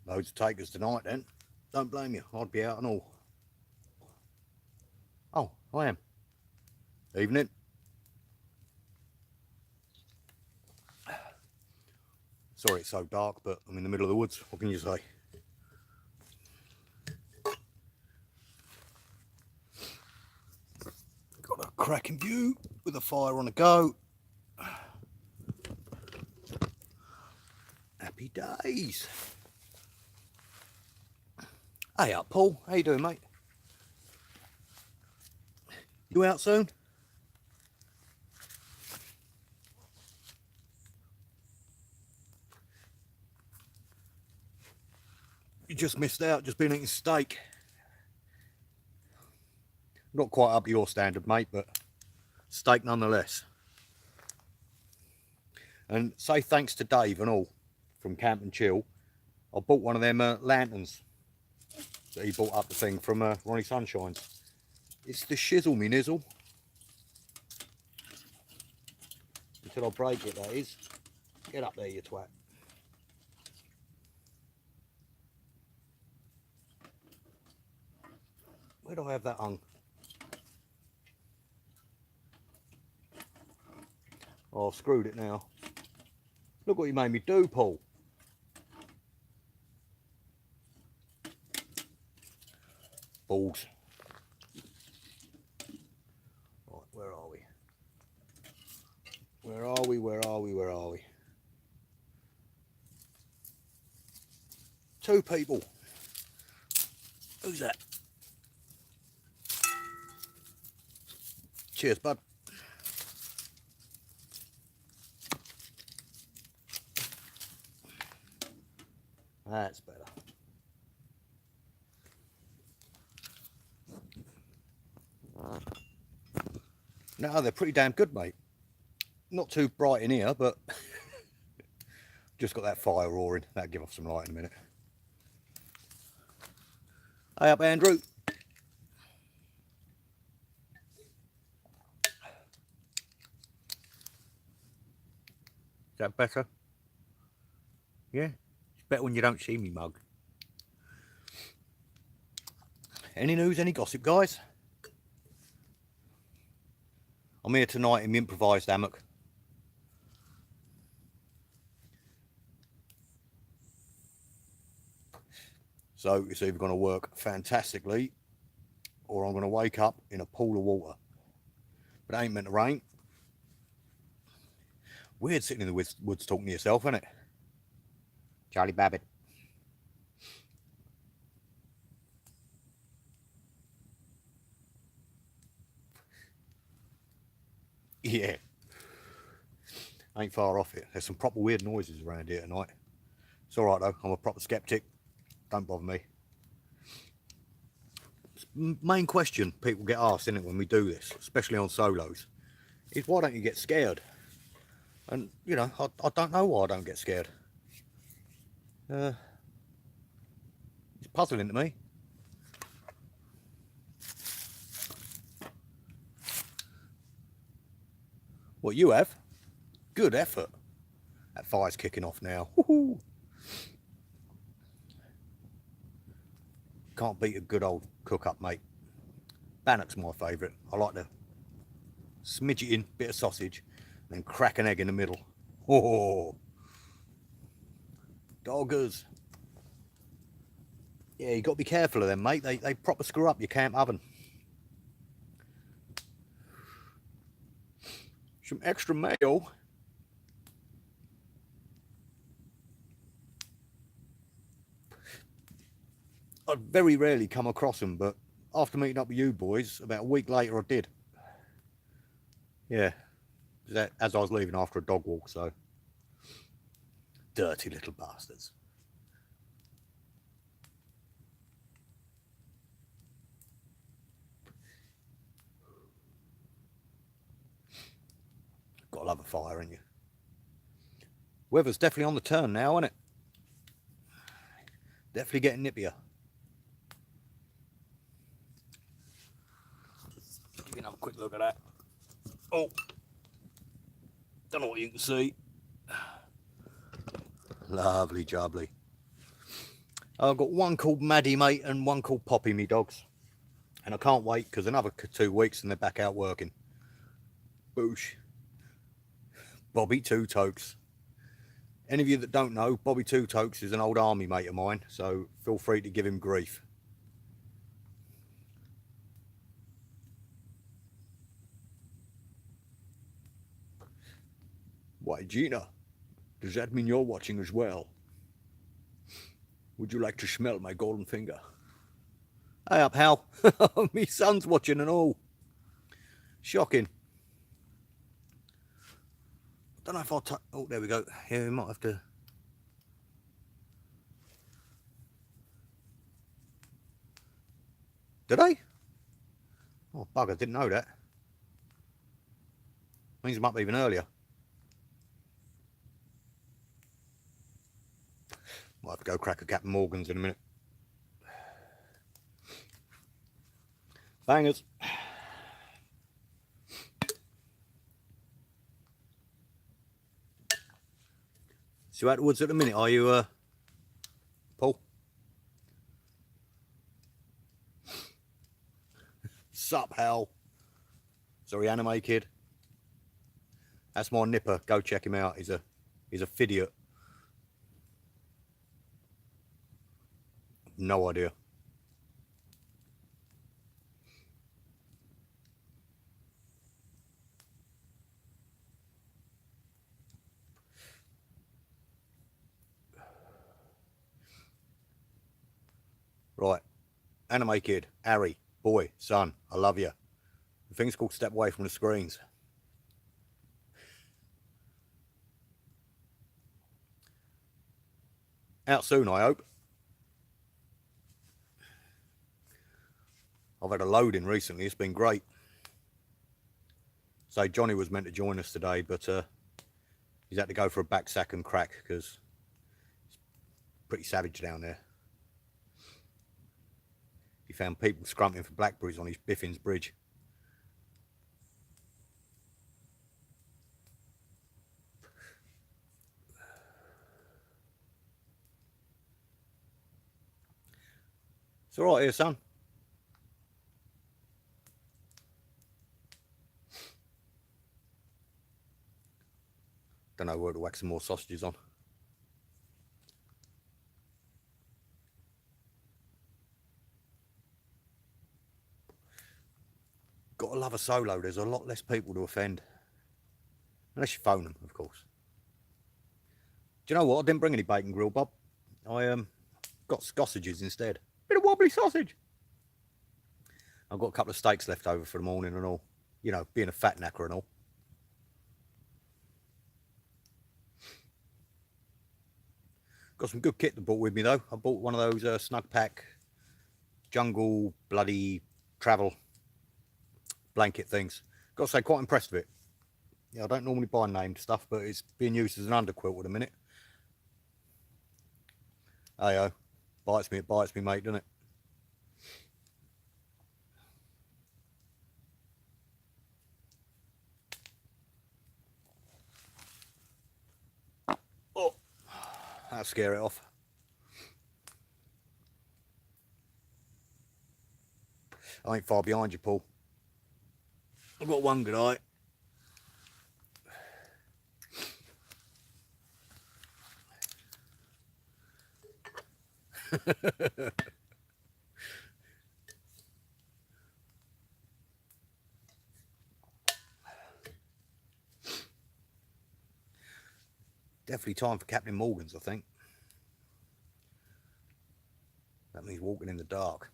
Loads of takers tonight then. Don't blame you, I'd be out and all. Oh, I am. Evening. Sorry it's so dark, but I'm in the middle of the woods. What can you say? Got a cracking view with a fire on the go. Happy days. Hey up, Paul. How you doing, mate? You out soon? You just missed out, just been eating steak. Not quite up to your standard, mate, but steak nonetheless. And say thanks to Dave and all from Camp and Chill. I bought one of them lanterns that he bought up the thing from Ronnie Sunshine's. It's the shizzle me nizzle. Until I break it, that is. Get up there, you twat. Where do I have that hung? Oh, I've screwed it now. Look what you made me do, Paul. Balls. Right, where are we? Where are we? Where are we? Where are we? Two people. Who's that? Cheers, bud. That's better. No, they're pretty damn good, mate. Not too bright in here, but just got that fire roaring. That'll give off some light in a minute. Hey up, Andrew. Is that better? Yeah, it's better when you don't see me mug. Any news, any gossip, guys? I'm here tonight in my improvised hammock. So it's either going to work fantastically or I'm going to wake up in a pool of water. But it ain't meant to rain. Weird sitting in the woods talking to yourself, isn't it? Charlie Babbitt. Yeah. Ain't far off it. There's some proper weird noises around here tonight. It's alright though, I'm a proper skeptic. Don't bother me. Main question people get asked, isn't it, when we do this, especially on solos, is why don't you get scared? And, you know, I don't know why I don't get scared. It's puzzling to me. What, you have? Good effort. That fire's kicking off now. Woohoo! Can't beat a good old cook-up, mate. Bannock's my favourite. I like to smidge it in, bit of sausage, and then crack an egg in the middle. Oh, doggers. Yeah, you got to be careful of them, mate. They proper screw up your camp oven. Some extra mayo. I very rarely come across them, but after meeting up with you boys, about a week later I did. Yeah, as I was leaving after a dog walk, so. Dirty little bastards. Gotta love a fire, ain't you? Weather's definitely on the turn now, isn't it? Definitely getting nippier. You can have a quick look at that. Oh, Don't know what you can see. Lovely jubbly. I've got one called Maddie, mate, and one called Poppy, me dogs. And I can't wait because another 2 weeks and they're back out working. Boosh. Bobby Two Tokes. Any of you that don't know, Bobby Two Tokes is an old army mate of mine, so feel free to give him grief. Why, Gina, does that mean you're watching as well? Would you like to smell my golden finger? Hey up, Hal. Me son's watching and all. Shocking. Don't know if I'll oh, there we go. Yeah, we might have to. Did they? Oh, bugger, didn't know that. Means I'm up even earlier. Might have to go crack a Captain Morgan's in a minute. Bangers. So you out the woods at the minute, are you, Paul? Sup, Hal? Sorry, anime kid. That's my nipper. Go check him out. He's a fidiot. No idea. Right. Anime kid, Harry, boy, son, I love you. The thing's called step away from the screens. Out soon, I hope. I've had a load in recently. It's been great. So Johnny was meant to join us today, but he's had to go for a back sack and crack because it's pretty savage down there. He found people scrumping for blackberries on his Biffins Bridge. It's all right here, son. Don't know where to whack some more sausages on. Gotta love a solo. There's a lot less people to offend. Unless you phone them, of course. Do you know what? I didn't bring any bacon grill, Bob. I got sausages instead. Bit of wobbly sausage. I've got a couple of steaks left over for the morning and all. You know, being a fat knacker and all. Got some good kit to brought with me though. I bought one of those snug pack jungle bloody travel blanket things. Got to say, quite impressed with it. Yeah, I don't normally buy named stuff, but it's being used as an underquilt at the minute. Hey-oh, it bites me, mate, doesn't it? Oh, that'll scare it off. I ain't far behind you, Paul. I've got one good eye. Definitely time for Captain Morgan's, I think. That means walking in the dark.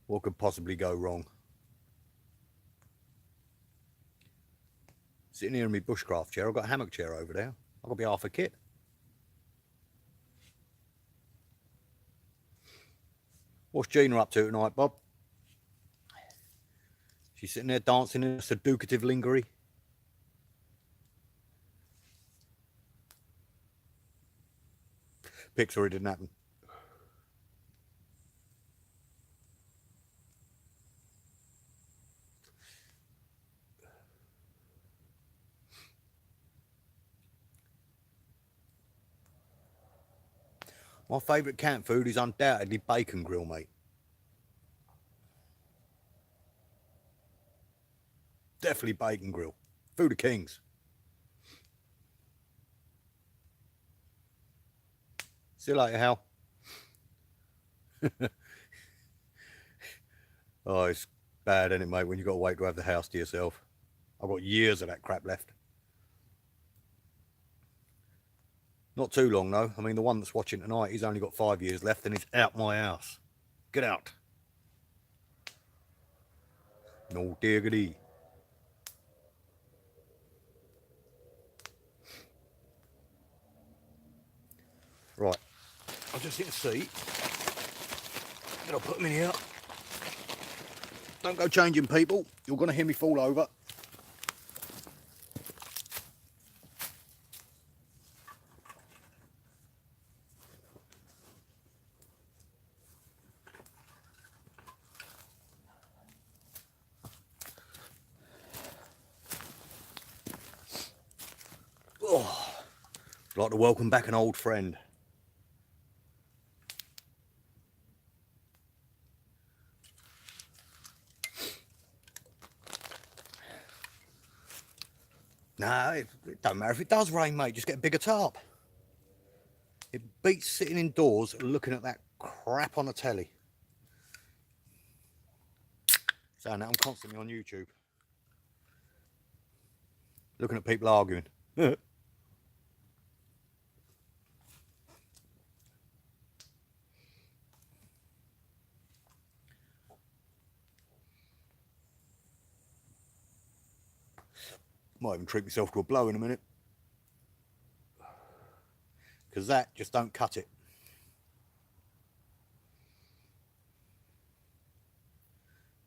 What could possibly go wrong? Sitting here in my bushcraft chair, I've got a hammock chair over there. I've got to be half a kit. What's Gina up to tonight, Bob? She's sitting there dancing in a seducative lingerie. Picture it didn't happen. My favourite camp food is undoubtedly bacon grill, mate. Definitely bacon grill. Food of kings. See you later, Hal. Oh, it's bad, isn't it, mate, when you've got to wait to have the house to yourself. I've got years of that crap left. Not too long, though. I mean, the one that's watching tonight, he's only got 5 years left and he's out my house. Get out. No diggity. Right. I just hit a seat. Then I'll put them in here. Don't go changing, people. You're going to hear me fall over. Oh, I'd like to welcome back an old friend. No, it don't matter if it does rain, mate. Just get a bigger tarp. It beats sitting indoors looking at that crap on the telly. So now I'm constantly on YouTube. Looking at people arguing. Might even treat myself to a blow in a minute. Because that just don't cut it.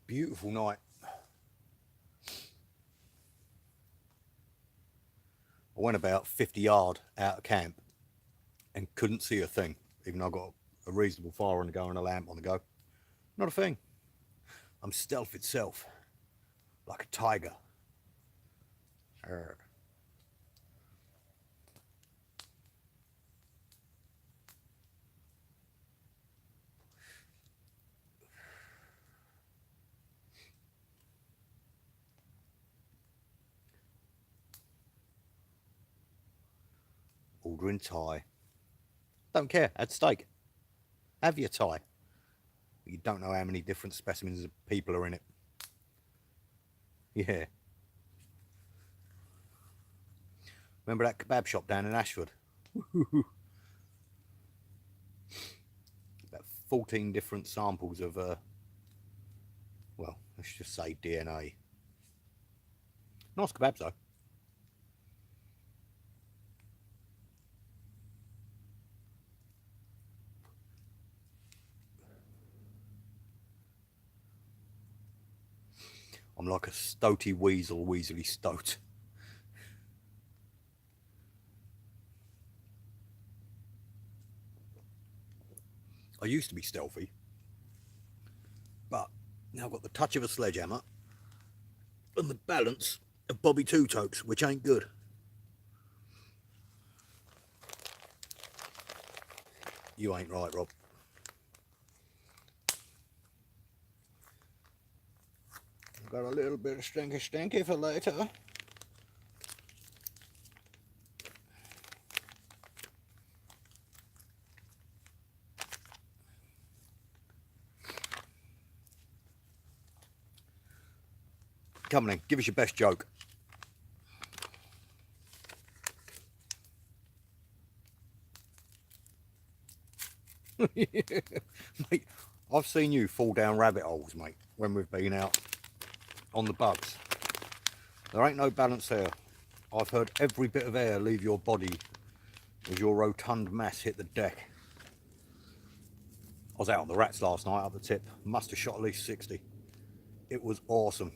Beautiful night. I went about 50 yards out of camp and couldn't see a thing, even though I got a reasonable fire on the go and a lamp on the go. Not a thing. I'm stealth itself, like a tiger. Arr. Ordering Thai. Don't care, add steak. Have your Thai. You don't know how many different specimens of people are in it. Yeah. Remember that kebab shop down in Ashford? About 14 different samples of, well, let's just say DNA. Nice kebabs though. I'm like a stoaty weasel, weaselly stoat. I used to be stealthy, but now I've got the touch of a sledgehammer and the balance of Bobby Two Tokes, which ain't good. You ain't right, Rob. I've got a little bit of stinky for later. Come on then, give us your best joke. Mate, I've seen you fall down rabbit holes, mate, when we've been out on the bugs. There ain't no balance there. I've heard every bit of air leave your body as your rotund mass hit the deck. I was out on the rats last night up the tip. Must have shot at least 60. It was awesome.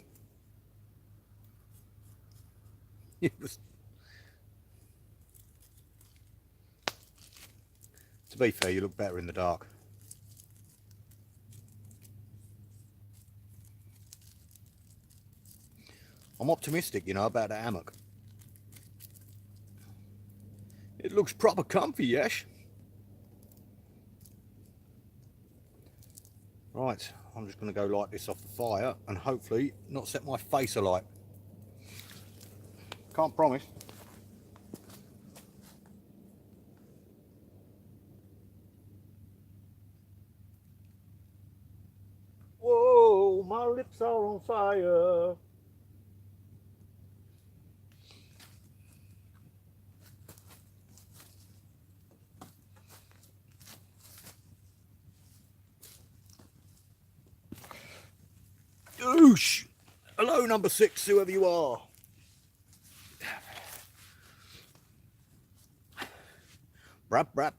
It was... To be fair, you look better in the dark. I'm optimistic, you know, about the hammock. It looks proper comfy, yes? Right, I'm just going to go light this off the fire and hopefully not set my face alight. Can't promise. Whoa, my lips are on fire. Oosh! Hello, number 6, whoever you are. Brap, brap.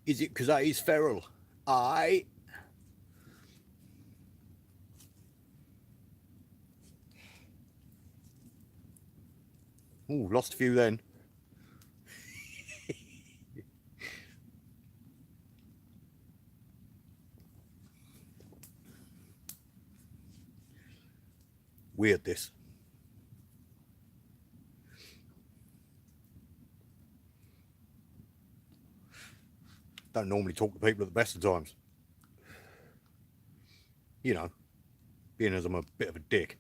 Is it because that is feral? Aye. Ooh, lost a few then. Weird, this. Don't normally talk to people at the best of times. You know, being as I'm a bit of a dick.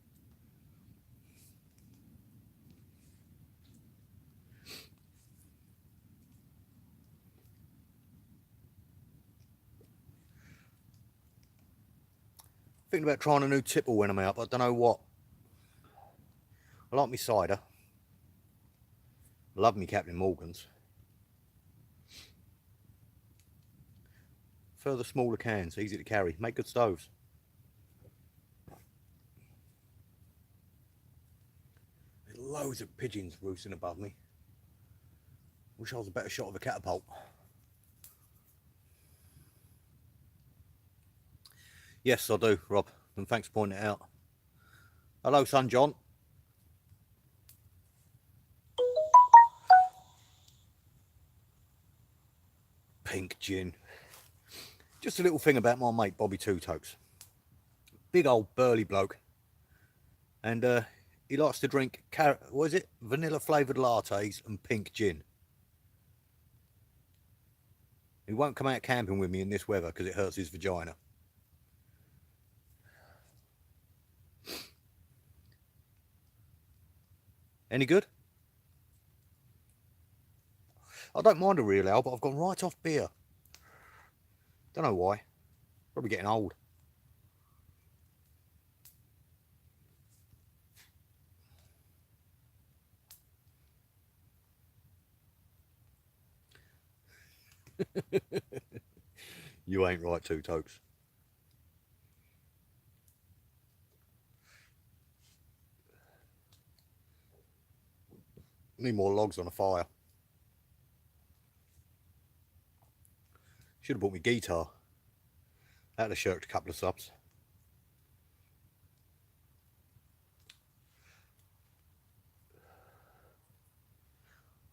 Thinking about trying a new tipple when I'm out, but I don't know what. I like me cider. I love me Captain Morgan's. Further smaller cans, easy to carry, make good stoves. There's loads of pigeons roosting above me. Wish I was a better shot of a catapult. Yes, I do, Rob, and thanks for pointing it out. Hello, son John. Pink gin. Just a little thing about my mate Bobby Two Tokes. Big old burly bloke. And he likes to drink, what is it? Vanilla flavoured lattes and pink gin. He won't come out camping with me in this weather because it hurts his vagina. Any good? I don't mind a real ale, but I've gone right off beer. Don't know why. Probably getting old. You ain't right, Two Tokes. Need more logs on a fire. Should have bought me guitar. That'd have shirked a couple of subs.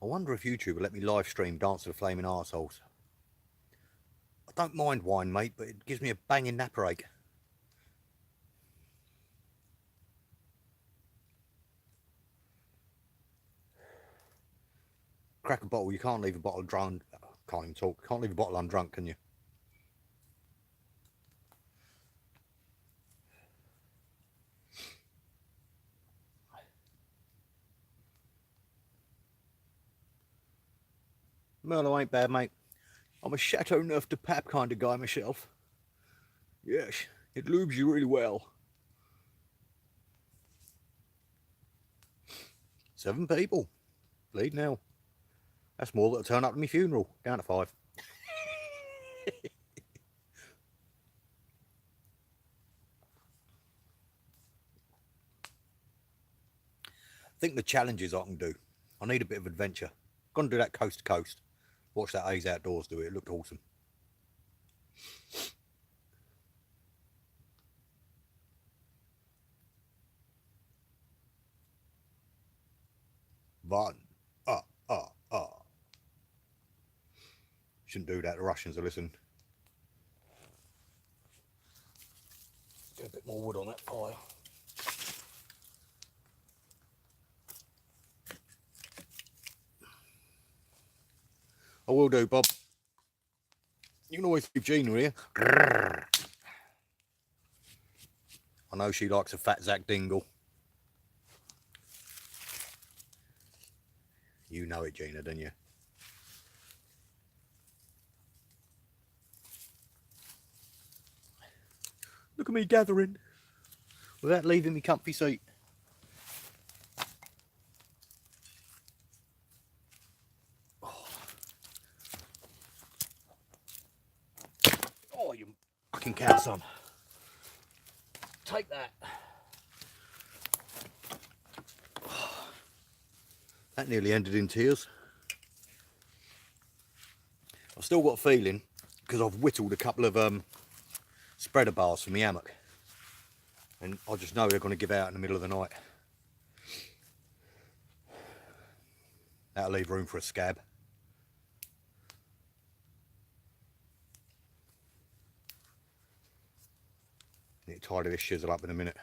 I wonder if YouTube will let me live stream Dance of the Flaming Arseholes. I don't mind wine, mate, but it gives me a banging napper ache. Crack a bottle, you can't leave a bottle drunk. Can't even talk. Can't leave a bottle undrunk, can you? Merlot ain't bad, mate. I'm a Chateau Neuf de Pape kind of guy myself. Yes, it lubes you really well. 7 people. Bleed now. That's more that'll turn up to my funeral. Down to 5. I think the challenges I can do. I need a bit of adventure. Gonna do that coast to coast. Watch that A's Outdoors do it. It looked awesome. One. Shouldn't do that. The Russians will listen. Get a bit more wood on that fire. I will do, Bob. You can always leave Gina here. I know she likes a fat Zach Dingle. You know it, Gina, don't you? Look at me gathering without leaving me comfy seat. Oh, you fucking cow son. Take that. That nearly ended in tears. I've still got a feeling, because I've whittled a couple of spreader bars from the hammock, and I just know they're going to give out in the middle of the night. That'll leave room for a scab. Need to tidy this shizzle up in a minute.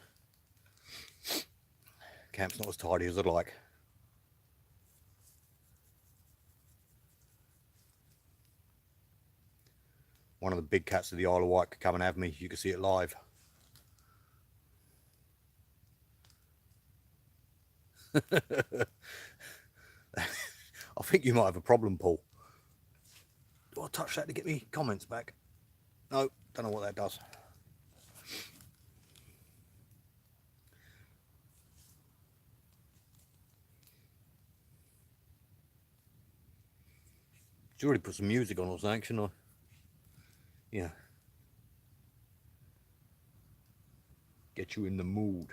Camp's not as tidy as I'd like. One of the big cats of the Isle of Wight could come and have me. You can see it live. I think you might have a problem, Paul. Do I touch that to get me comments back? No, don't know what that does. Should already put some music on or something, shouldn't I? Yeah. Get you in the mood.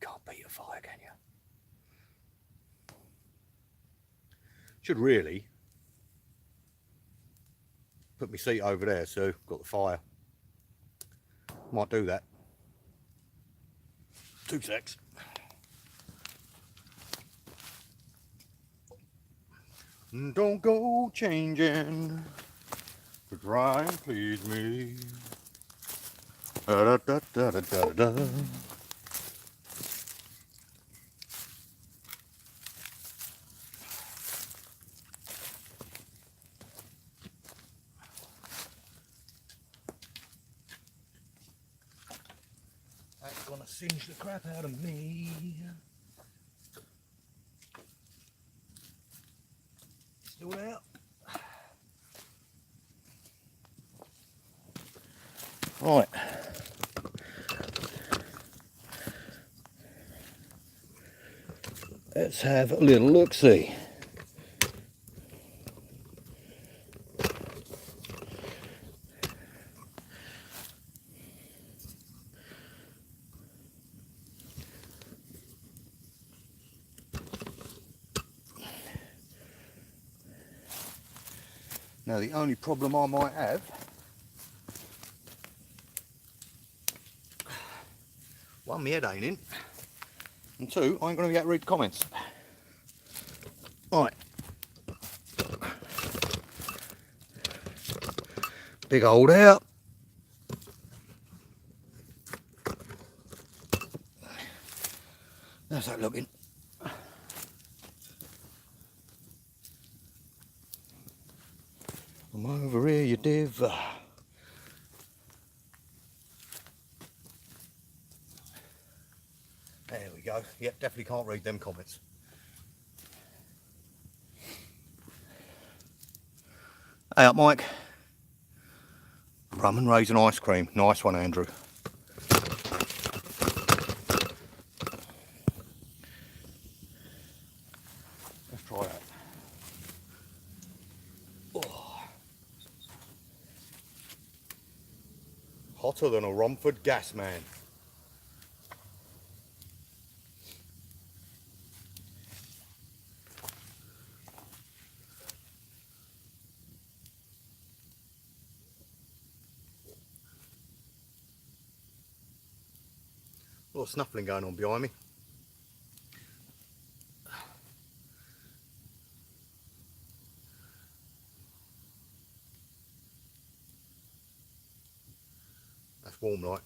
Can't beat a fire, can you? Should really put my seat over there so got the fire. Might do that. 2 secs. Don't go changing to try and please me. Da, da, da, da, da, da, da. That's gonna singe the crap out of me. Still there? Right. Let's have a little look-see. Now the only problem I might have, one, my head ain't in, and two, I ain't going to be able to read comments. Right. Big old out. How's that looking? I'm over here, you div. There we go. Yep, definitely can't read them comments. Hey up, Mike. Rum and raisin ice cream. Nice one, Andrew. Let's try that. Oh. Hotter than a Romford gas man. A lot of snuffling going on behind me. That's warm light.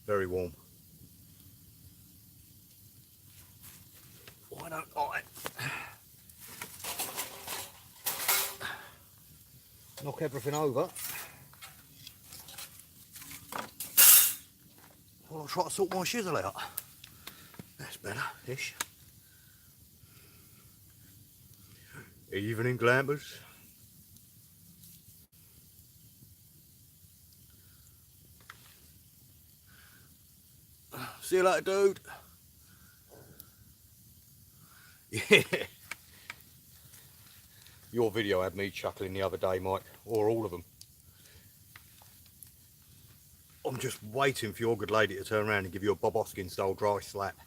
Very warm. Why don't I knock everything over? I'll try to sort my shizzle out. That's better-ish. Evening glampers. See you later, dude. Yeah. Your video had me chuckling the other day, Mike, or all of them. I'm just waiting for your good lady to turn around and give you a Bob Hoskins style dry slap.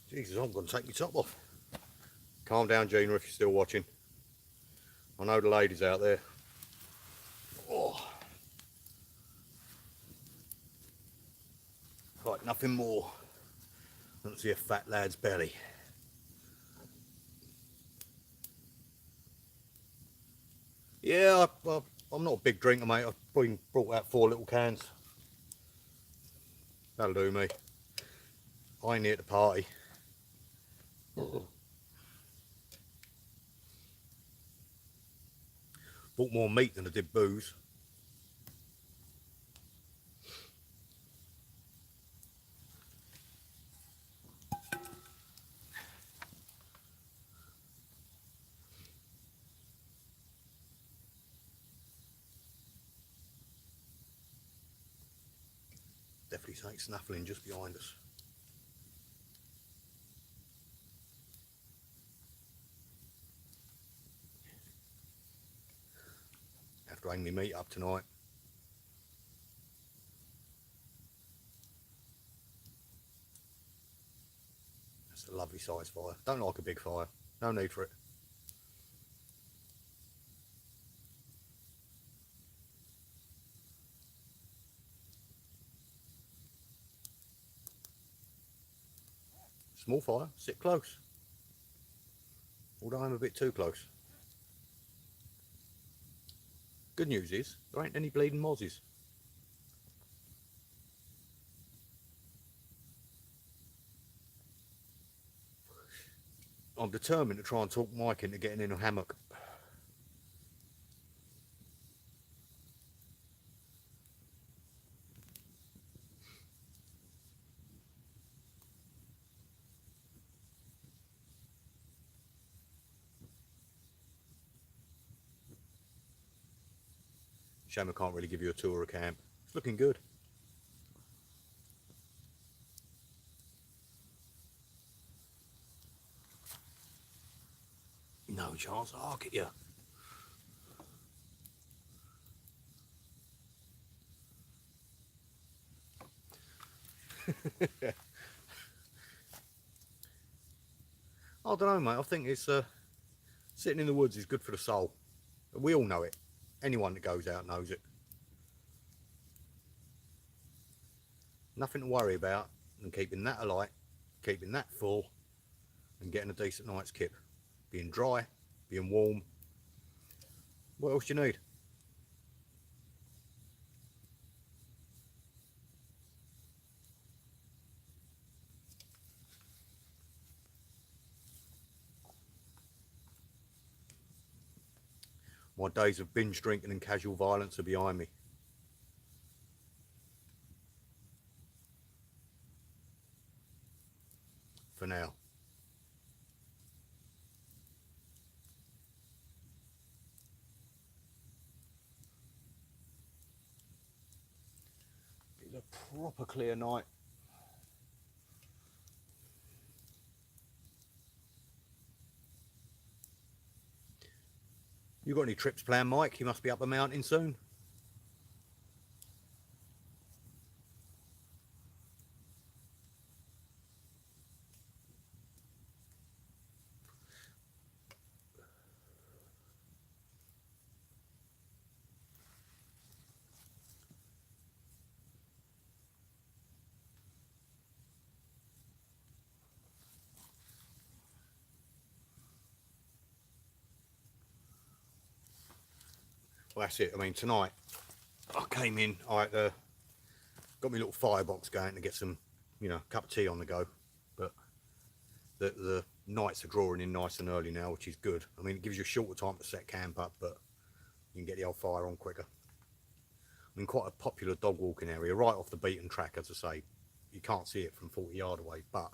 Jesus, I'm going to take my top off. Calm down, Gina, if you're still watching. I know the ladies out there. Oh. Like nothing more than to see a fat lad's belly. Yeah, I'm not a big drinker, mate. I've brought out 4 little cans. That'll do me. I ain't here to party. Bought more meat than I did booze. Definitely something snuffling just behind us. Have to hang me meat up tonight. That's a lovely size fire. Don't like a big fire. No need for it. Small fire, sit close. Although I'm a bit too close. Good news is, there ain't any bleeding mozzies. I'm determined to try and talk Mike into getting in a hammock. Shame I can't really give you a tour of camp. It's looking good. No chance, I'll get you. I don't know, mate. I think it's sitting in the woods is good for the soul. We all know it. Anyone that goes out knows it. Nothing to worry about than keeping that alight, keeping that full, and getting a decent night's kip. Being dry, being warm. What else do you need? My days of binge drinking and casual violence are behind me. For now. It's a proper clear night. You got any trips planned, Mike? You must be up a mountain soon. Well, that's it. I mean, tonight I came in, I got my little firebox going to get some, you know, cup of tea on the go. But the nights are drawing in nice and early now, which is good. I mean, it gives you a shorter time to set camp up, but you can get the old fire on quicker. I mean, quite a popular dog walking area, right off the beaten track, as I say. You can't see it from 40 yard away, but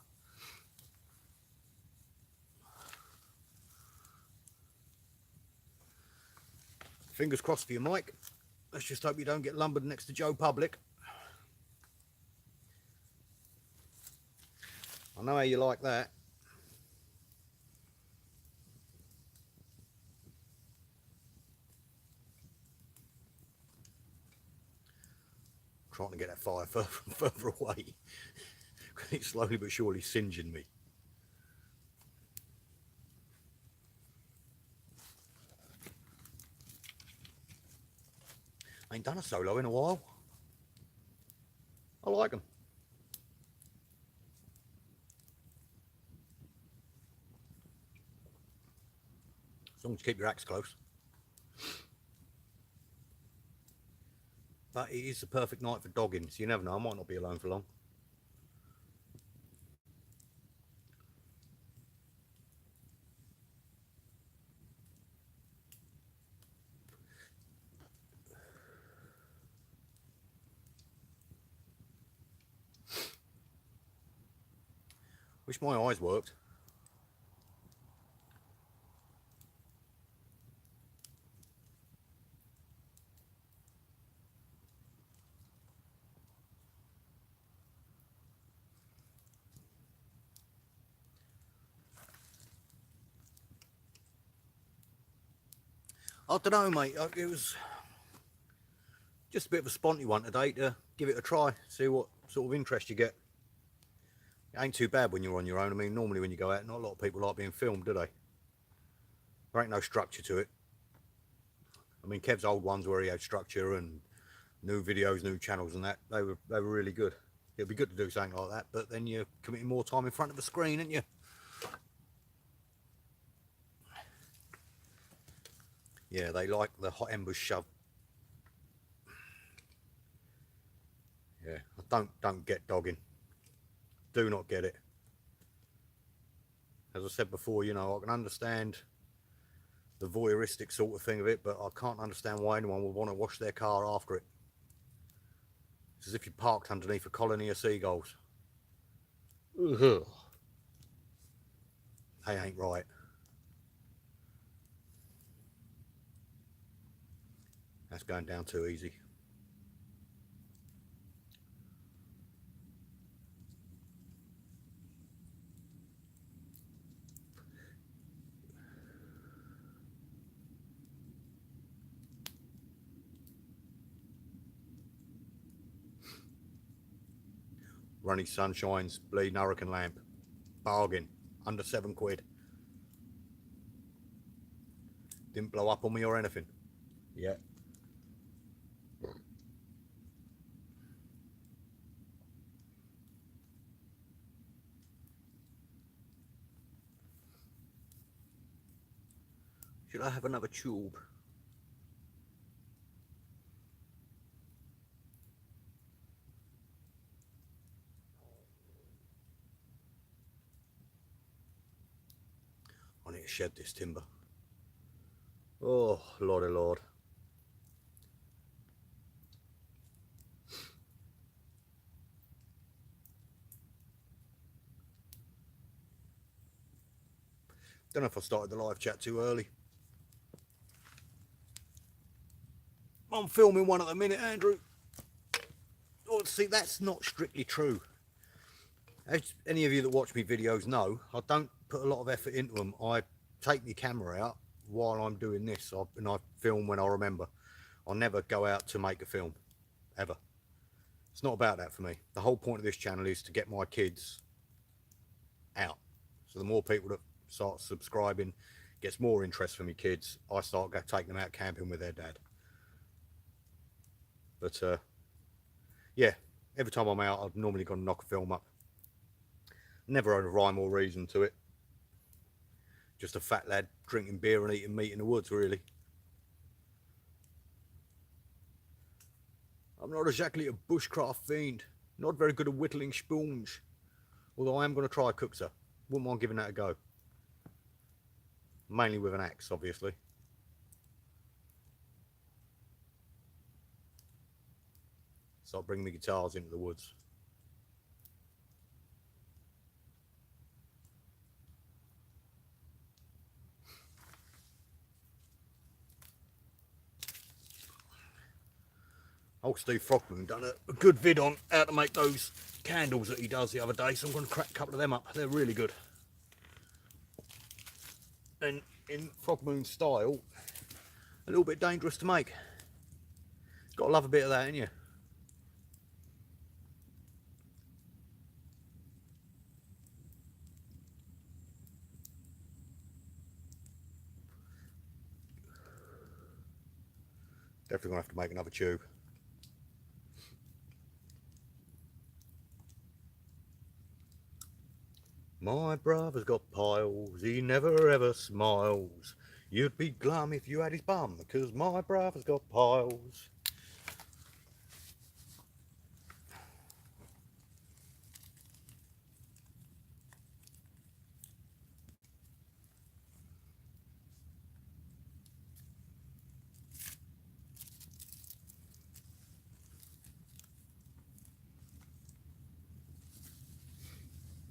fingers crossed for you, Mike. Let's just hope you don't get lumbered next to Joe Public. I know how you like that. Trying to get that fire further and further away. It's slowly but surely singeing me. I ain't done a solo in a while. I like them. As long as you keep your axe close. But it is the perfect night for dogging, so you never know, I might not be alone for long. Wish my eyes worked. I don't know, mate. It was just a bit of a Sponty one today to give it a try, see what sort of interest you get. It ain't too bad when you're on your own. I mean, normally when you go out, not a lot of people like being filmed, do they? There ain't no structure to it. I mean, Kev's old ones where he had structure and new videos, new channels and that, they were really good. It'd be good to do something like that, but then you're committing more time in front of a screen, aren't you? Yeah, they like the hot embers shove. Yeah, don't get dogging. Do not get it. As I said before, you know, I can understand the voyeuristic sort of thing of it, but I can't understand why anyone would want to wash their car after it. It's as if you parked underneath a colony of seagulls. Ugh. They ain't right. That's going down too easy. Runny Sunshine's bleeding hurricane lamp. Bargain. Under £7. Didn't blow up on me or anything. Yeah. Should I have another tube? I need to shed this timber. Oh, lordy lord. Don't know if I started the live chat too early. I'm filming one at the minute, Andrew. Oh, see, that's not strictly true. As any of you that watch me videos know, I don't put a lot of effort into them. I take my camera out while I'm doing this, and I film when I remember. I'll never go out to make a film, ever. It's not about that for me. The whole point of this channel is to get my kids out. So the more people that start subscribing, gets more interest for me kids, I start taking them out camping with their dad. But yeah, every time I'm out, I've normally got to knock a film up. Never had a rhyme or reason to it. Just a fat lad drinking beer and eating meat in the woods, really. I'm not exactly a bushcraft fiend. Not very good at whittling spoons. Although I am going to try a cookser. Wouldn't mind giving that a go. Mainly with an axe, obviously. Start bringing my guitars into the woods. Old Steve Frogman done a good vid on how to make those candles that he does the other day, so I'm going to crack a couple of them up. They're really good. And in Frogmoon style, a little bit dangerous to make. Got to love a bit of that, ain't you? Definitely going to have to make another tube. My brother's got piles, he never ever smiles. You'd be glum if you had his bum, because my brother's got piles.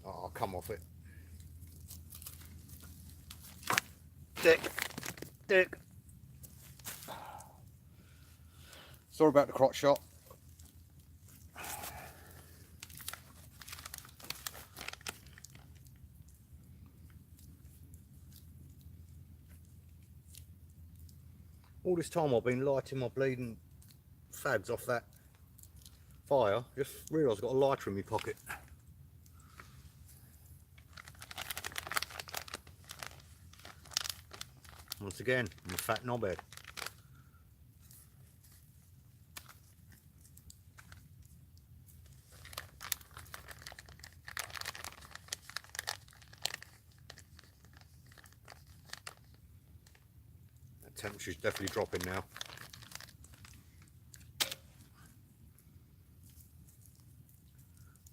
Oh, come off it. Dick. Sorry about the crotch shot. All this time I've been lighting my bleeding fags off that fire. Just realised I've got a lighter in my pocket. Once again, I'm a fat knobhead. That temperature's definitely dropping now.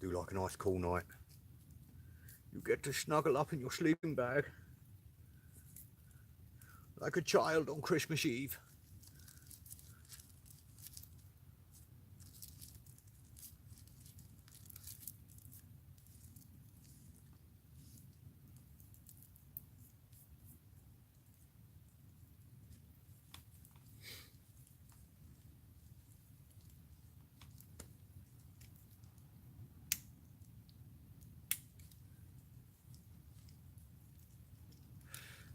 Do like a nice cool night. You get to snuggle up in your sleeping bag like a child on Christmas Eve.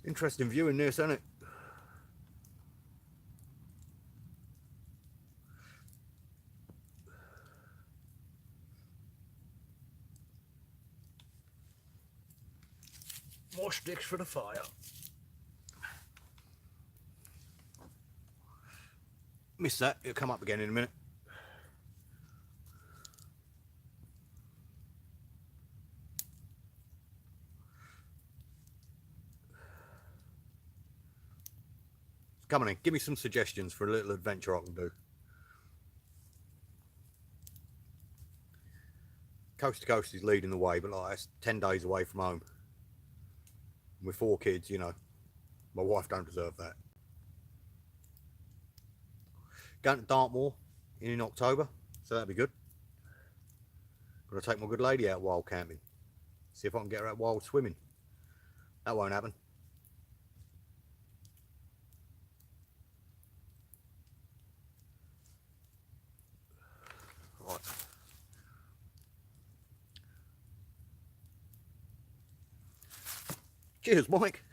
Interesting viewing this, isn't it? More sticks for the fire. Missed that, it'll come up again in a minute. Come on in, give me some suggestions for a little adventure I can do. Coast to coast is leading the way, but like that's 10 days away from home. With 4 kids, you know, my wife don't deserve that. Going to Dartmoor in October, so that'd be good. Gonna take my good lady out wild camping. See if I can get her out wild swimming. That won't happen. Right. Cheers, Mike.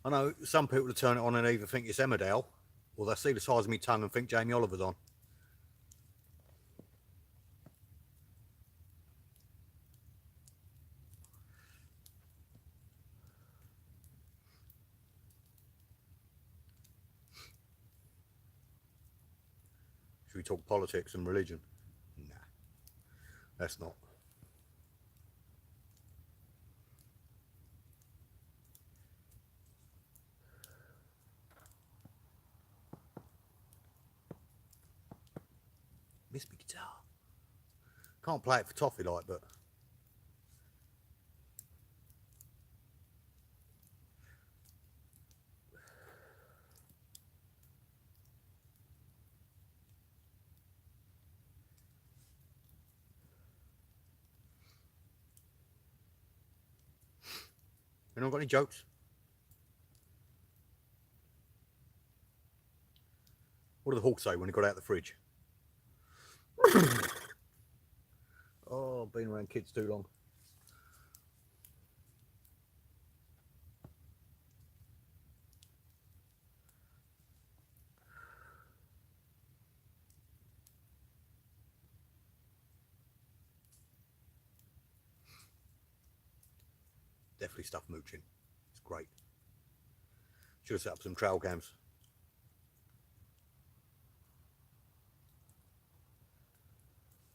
I know some people will turn it on and either think it's Emmerdale, or they'll see the size of my tongue and think Jamie Oliver's on. Should we talk politics and religion? Nah, that's not. Miss me guitar. Can't play it for toffee like, but anyone got any jokes? What did the hawk say when he got out of the fridge? Oh, I've been around kids too long. Definitely stuff mooching. It's great. Should have set up some trail cams.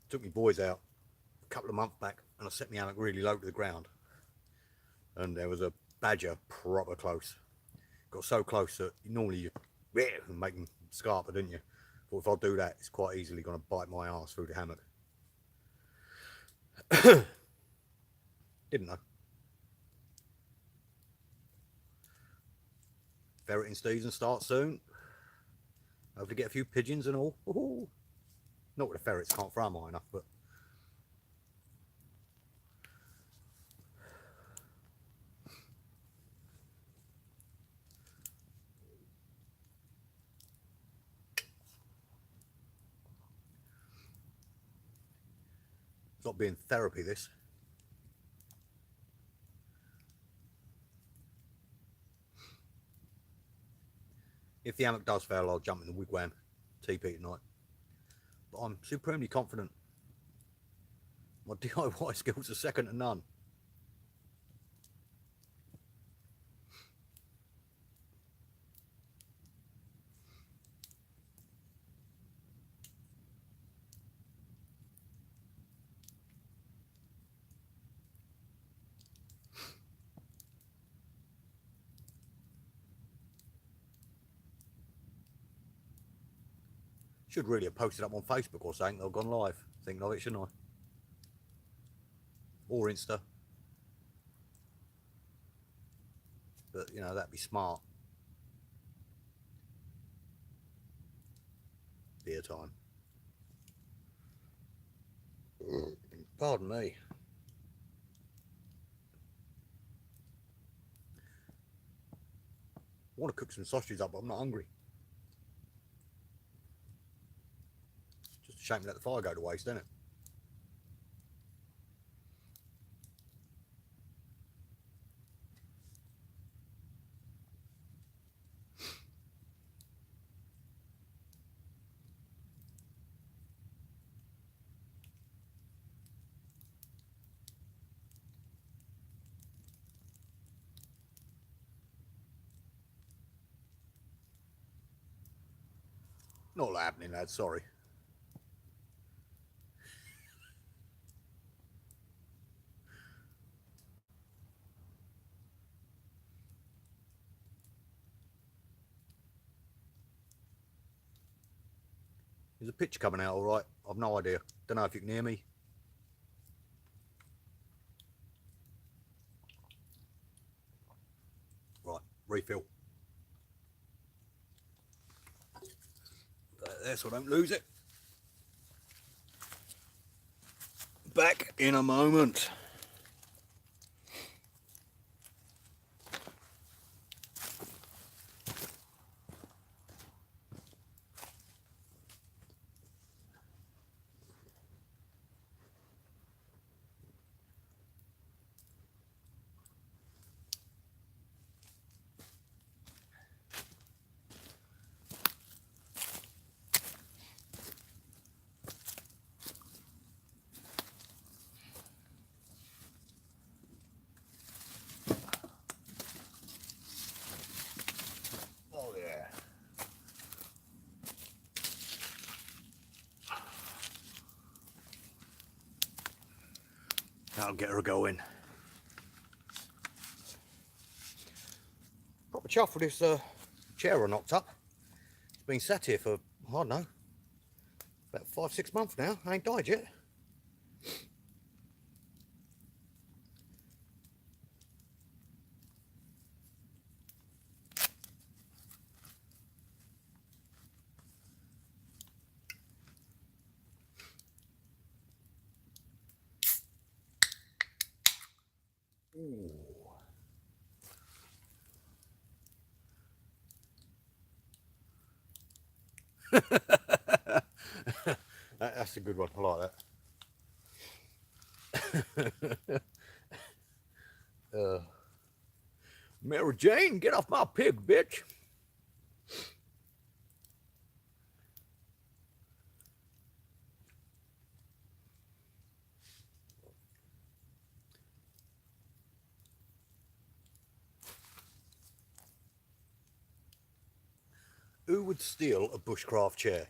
Took me boys out a couple of months back and I set my hammock really low to the ground. And there was a badger proper close. Got so close that normally you make them scarper, didn't you? But if I do that, it's quite easily going to bite my arse through the hammock. Didn't know. Ferreting season starts soon. Hopefully get a few pigeons and all. Ooh. Not with the ferrets, can't throw them high enough, but it's not being therapy, this. If the hammock does fail, I'll jump in the wigwam, TP tonight. But I'm supremely confident. My DIY skills are second to none. Should really have posted up on Facebook or something. They've gone live. Thinking of it, shouldn't I? Or Insta. But, you know, that'd be smart. Beer time. Pardon me. I want to cook some sausages up, but I'm not hungry. Just a shame to let the fire go to waste, isn't it? Not happening, lad, sorry. There's a picture coming out all right. I've no idea. Don't know if you can hear me. Right, refill. There, so I don't lose it. Back in a moment. I'll get her going. Proper chuff with this chair I knocked up. It's been sat here for, I don't know, about 5-6 months now. I ain't died yet. Ooh. That's a good one. I like that. Mary Jane, get off my pig, bitch. Who would steal a bushcraft chair?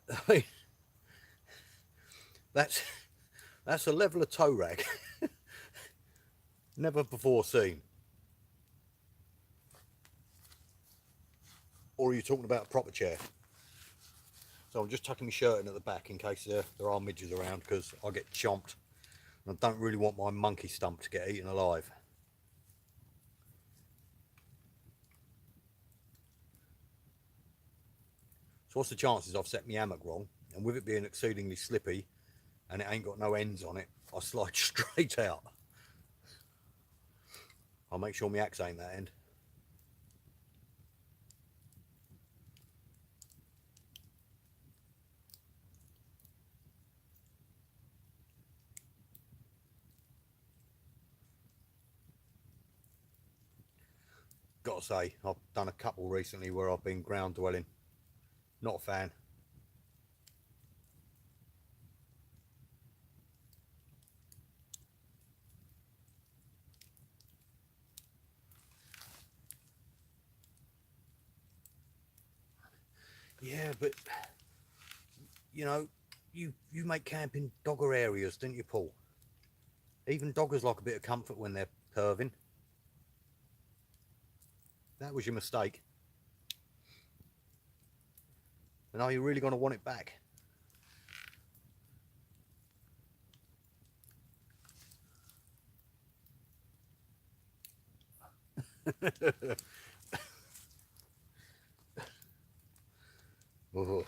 I mean, that's a level of toe rag never before seen. Or are you talking about a proper chair? So I'm just tucking my shirt in at the back in case there are midges around, because I get chomped and I don't really want my monkey stump to get eaten alive. So what's the chances I've set my hammock wrong, and with it being exceedingly slippy and it ain't got no ends on it, I slide straight out. I'll make sure my axe ain't that end. Gotta say, I've done a couple recently where I've been ground dwelling. Not a fan. Yeah, but you know, you make camping dogger areas, didn't you, Paul? Even doggers like a bit of comfort when they're perving. That was your mistake. And are you really going to want it back? Oh.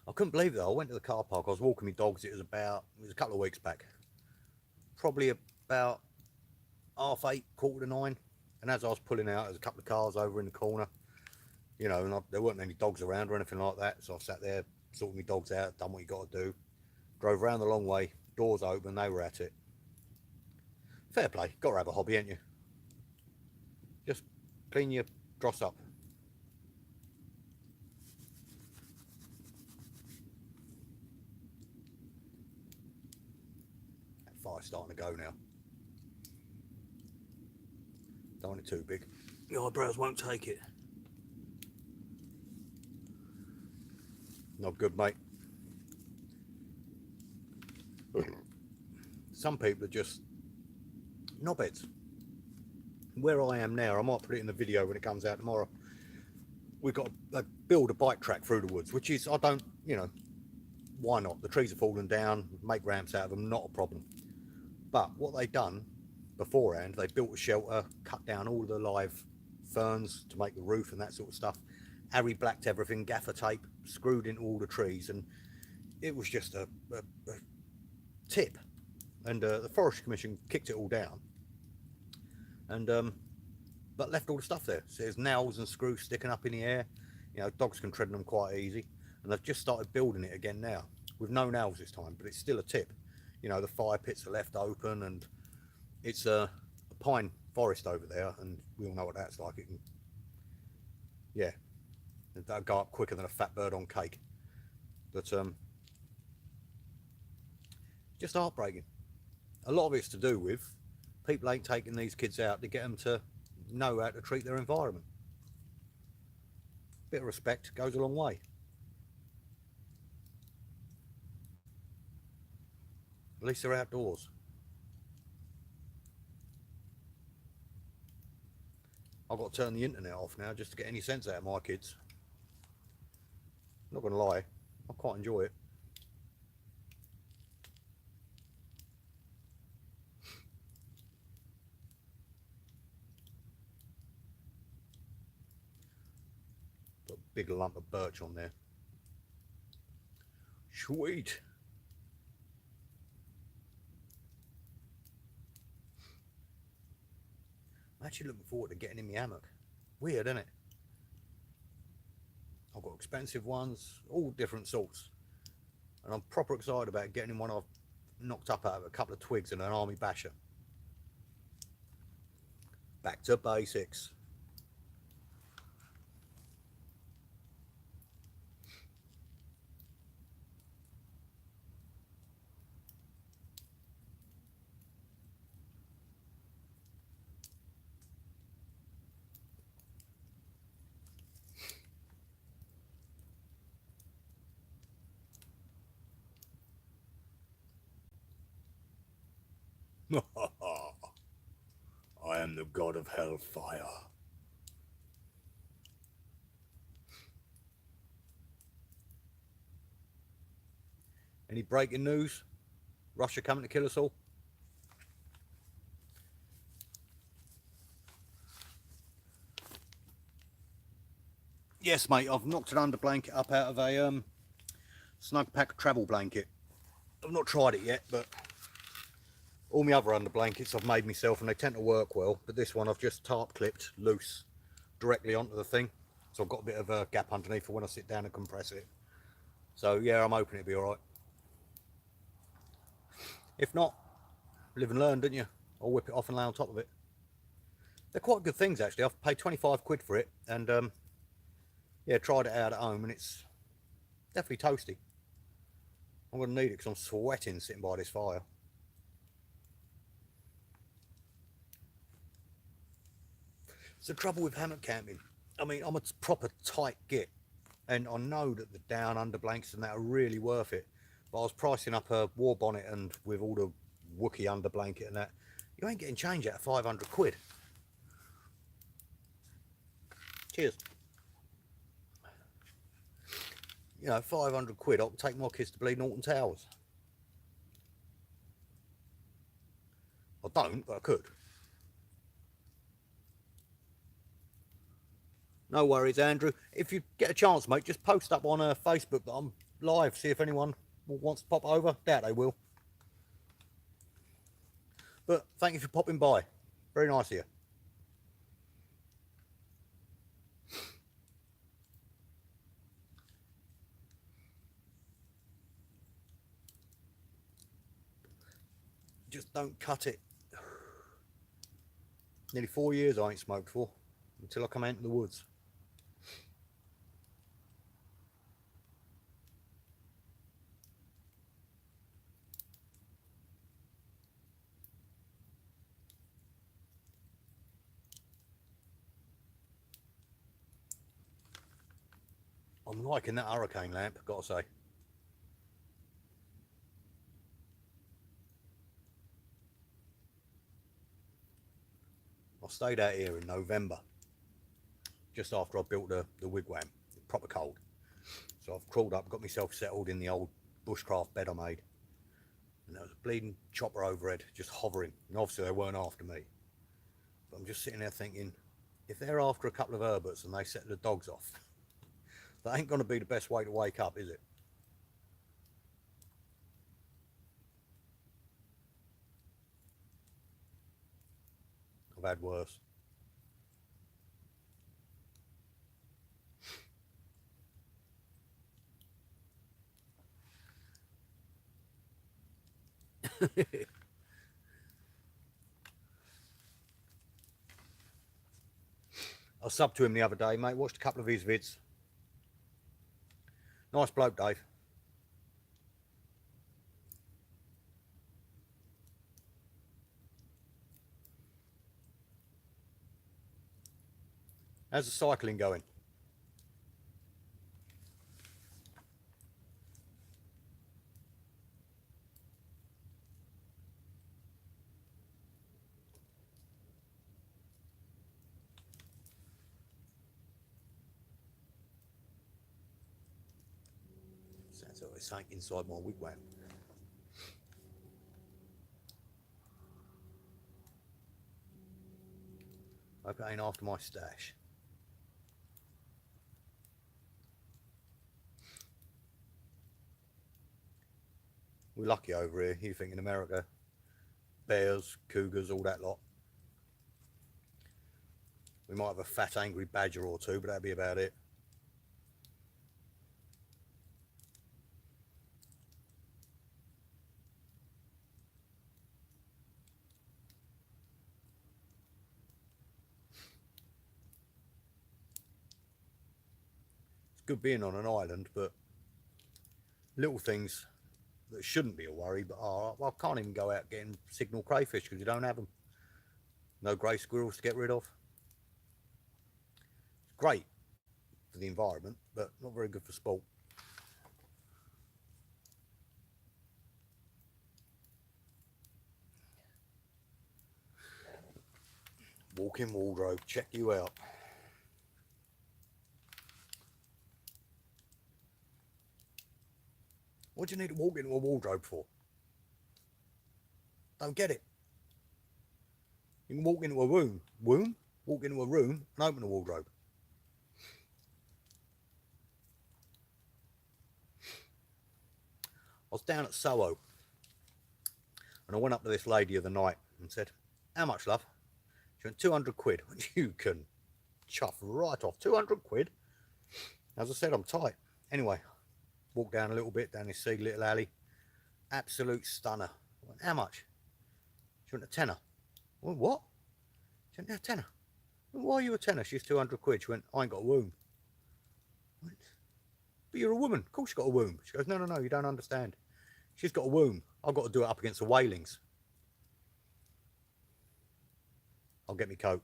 I couldn't believe it though. I went to the car park. I was walking my dogs. It was a couple of weeks back. Probably about 8:30, 8:45. And as I was pulling out, there was a couple of cars over in the corner. You know, and there weren't any dogs around or anything like that. So I sat there, sorting my dogs out, done what you got to do. Drove around the long way, doors open, they were at it. Fair play. Got to have a hobby, ain't you? Just clean your dross up. That fire's starting to go now. Don't want it too big. The eyebrows won't take it. Not good, mate. Some people are just knobheads. Where I am now, I might put it in the video when it comes out tomorrow. We've got to build a bike track through the woods, which is, I don't, you know, why not? The trees are falling down, make ramps out of them, not a problem. But what they've done beforehand, they built a shelter, cut down all the live ferns to make the roof and that sort of stuff. Harry blacked everything, gaffer tape, screwed into all the trees, and it was just a tip. And the Forestry Commission kicked it all down, and but left all the stuff there. So there's nails and screws sticking up in the air. You know, dogs can tread them quite easy. And they've just started building it again now, with no nails this time, but it's still a tip. You know, the fire pits are left open, and it's a pine forest over there, and we all know what that's like. It can, yeah, that'll go up quicker than a fat bird on cake. But just heartbreaking. A lot of it's to do with people ain't taking these kids out to get them to know how to treat their environment. Bit of respect goes a long way. At least they're outdoors. I've got to turn the internet off now just to get any sense out of my kids. Not gonna lie, I quite enjoy it. Got a big lump of birch on there. Sweet. I'm actually looking forward to getting in my hammock. Weird, isn't it? I've got expensive ones, all different sorts. And I'm proper excited about getting in one I've knocked up out of a couple of twigs and an army basher. Back to basics. I am the god of hellfire. Any breaking news? Russia coming to kill us all? Yes, mate, I've knocked an under blanket up out of a snug pack travel blanket. I've not tried it yet, but all my other under blankets I've made myself and they tend to work well. But this one I've just tarp clipped loose directly onto the thing. So I've got a bit of a gap underneath for when I sit down and compress it. So yeah, I'm hoping it'll be alright. If not, live and learn, don't you? I'll whip it off and lay on top of it. They're quite good things actually. I've paid 25 quid for it and yeah, tried it out at home and it's definitely toasty. I'm going to need it because I'm sweating sitting by this fire. It's the trouble with hammock camping. I mean, I'm a proper tight git and I know that the down under blankets and that are really worth it. But I was pricing up a war bonnet and with all the Wookie under blanket and that, you ain't getting change out of 500 quid. Cheers. You know, 500 quid, I'll take my kids to bleed Norton Towers. I don't, but I could. No worries, Andrew. If you get a chance, mate, just post up on Facebook that I'm live. See if anyone wants to pop over. Doubt they will. But thank you for popping by. Very nice of you. Just don't cut it. Nearly 4 years I ain't smoked for until I come out in the woods. I'm liking that hurricane lamp, gotta say. I stayed out here in November, just after I built the wigwam, proper cold. So I've crawled up, got myself settled in the old bushcraft bed I made. And there was a bleeding chopper overhead, just hovering. And obviously they weren't after me. But I'm just sitting there thinking, if they're after a couple of Herberts and they set the dogs off, that ain't going to be the best way to wake up, is it? I've had worse. I subbed to him the other day, mate. Watched a couple of his vids. Nice bloke, Dave. How's the cycling going? So it's something inside my wigwam. Hope it ain't after my stash. We're lucky over here. You think in America, bears, cougars, all that lot. We might have a fat angry badger or two, but that'd be about it. It's good being on an island, but little things that shouldn't be a worry, but are. Well, I can't even go out getting signal crayfish because you don't have them. No grey squirrels to get rid of. It's great for the environment, but not very good for sport. Walk-in wardrobe, check you out. What do you need to walk into a wardrobe for? Don't get it. You can walk into a room, walk into a room and open a wardrobe. I was down at Soho and I went up to this lady of the night and said, how much, love? She went, 200 quid. You can chuff right off. 200 quid? As I said, I'm tight. Anyway, walked down a little bit down this sea little alley. Absolute stunner. I went, how much? She went, a tenner. I went, what? She went, yeah, a tenner. I went, why are you a tenner? She's 200 quid. She went, I ain't got a womb. I went, but you're a woman. Of course you've got a womb. She goes, no, you don't understand. She's got a womb. I've got to do it up against the whalings. I'll get me coat.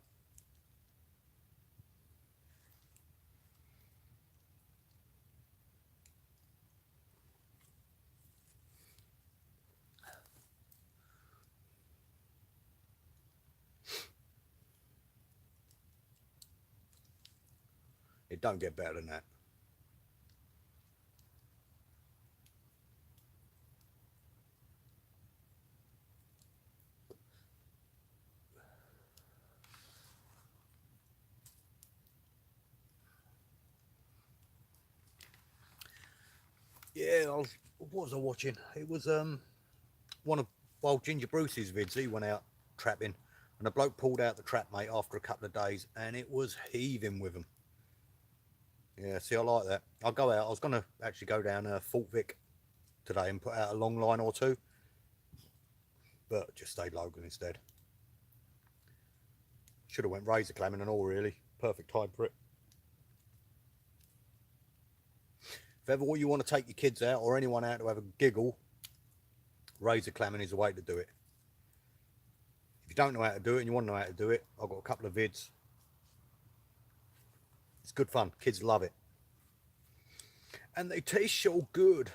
It don't get better than that. Yeah, what was I watching? It was one of Wild Ginger Bruce's vids. He went out trapping and a bloke pulled out the trap, mate, after a couple of days and it was heaving with him. Yeah, see, I like that. I'll go out. I was going to actually go down Fort Vic today and put out a long line or two, but just stayed local instead. Should have went razor clamming and all, really. Perfect time for it. If ever you want to take your kids out or anyone out to have a giggle, razor clamming is the way to do it. If you don't know how to do it and you want to know how to do it, I've got a couple of vids. It's good fun. Kids love it. And they taste so good.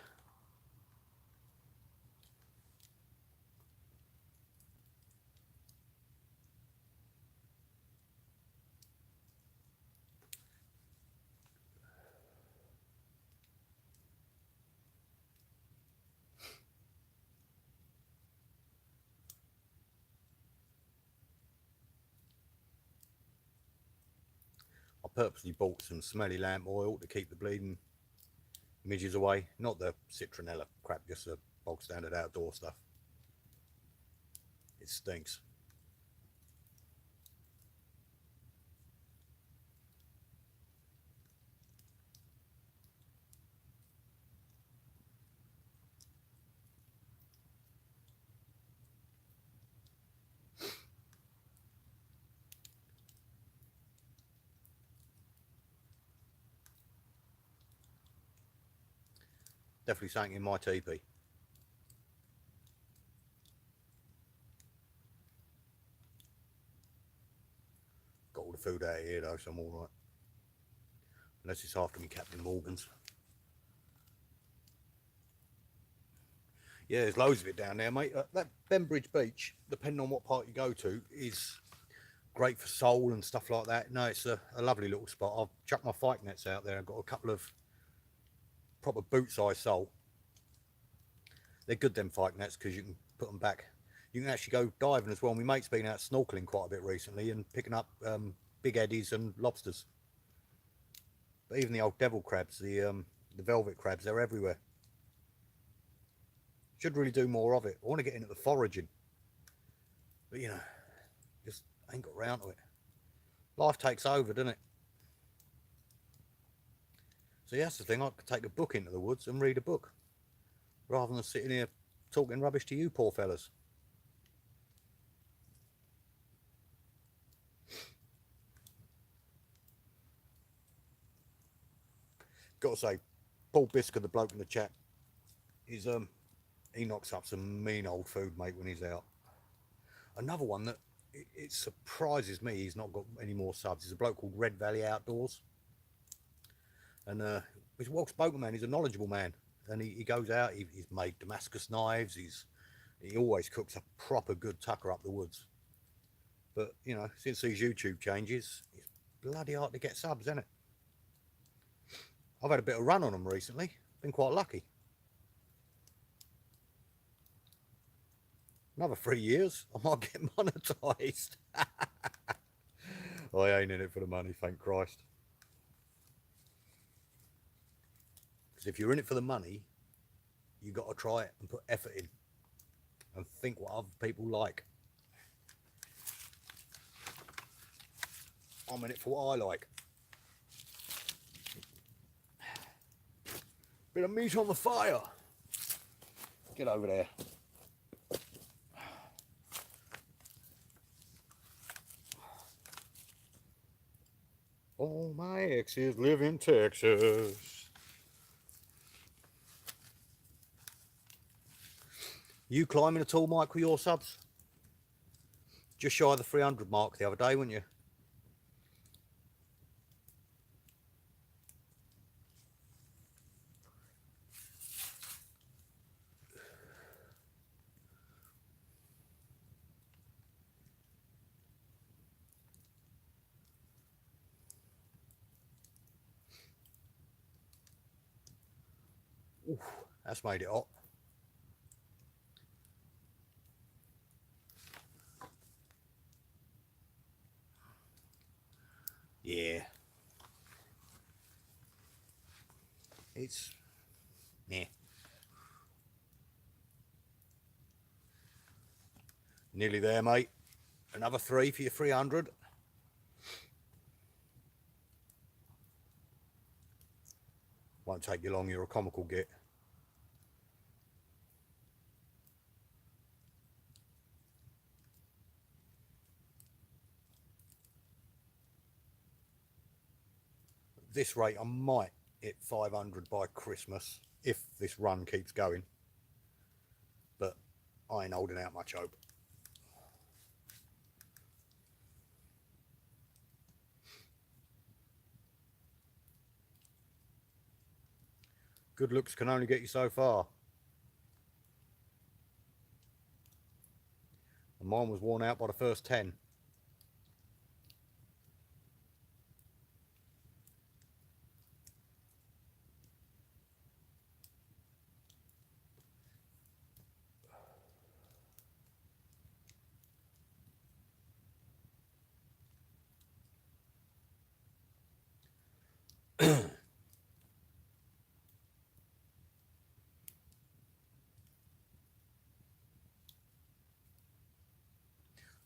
I purposely bought some smelly lamp oil to keep the bleeding midges away. Not the citronella crap, just the bog standard outdoor stuff. It stinks. Definitely something in my teepee. Got all the food out of here though, so I'm all right. Unless it's after me Captain Morgan's. Yeah, there's loads of it down there, mate. That Bembridge Beach, depending on what part you go to, is great for sole and stuff like that. No, it's a lovely little spot. I've chucked my fight nets out there. I've got a couple of proper boot size sole. They're good, them fight nets, because you can put them back. You can actually go diving as well. My mate's been out snorkeling quite a bit recently and picking up big eddies and lobsters. But even the old devil crabs, the velvet crabs, they're everywhere. Should really do more of it. I want to get into the foraging, but you know, just ain't got round to it. Life takes over, doesn't it? So yeah, that's the thing. I could take a book into the woods and read a book, rather than sitting here talking rubbish to you poor fellas. Got to say, Paul Biscuit, the bloke in the chat, he knocks up some mean old food, mate, when he's out. Another one that it surprises me he's not got any more subs is a bloke called Red Valley Outdoors, and he's a well-spoken man. He's a knowledgeable man, and he goes out. He's made Damascus knives. He always cooks a proper good tucker up the woods. But you know, since these YouTube changes, it's bloody hard to get subs, isn't it? I've had a bit of run on them recently. Been quite lucky. Another 3 years, I might get monetised. I ain't in it for the money, thank Christ. Because if you're in it for the money, you got to try it and put effort in and think what other people like. I'm in it for what I like. Bit of meat on the fire. Get over there. All my exes live in Texas. You climbing at all, Mike, with your subs? Just shy of the 300 mark the other day, weren't you? Oof, that's made it hot. Yeah. It's... yeah. Nearly there, mate. Another 3 for your 300. Won't take you long, you're a comical git. At this rate, I might hit 500 by Christmas if this run keeps going. But I ain't holding out much hope. Good looks can only get you so far. And mine was worn out by the first 10.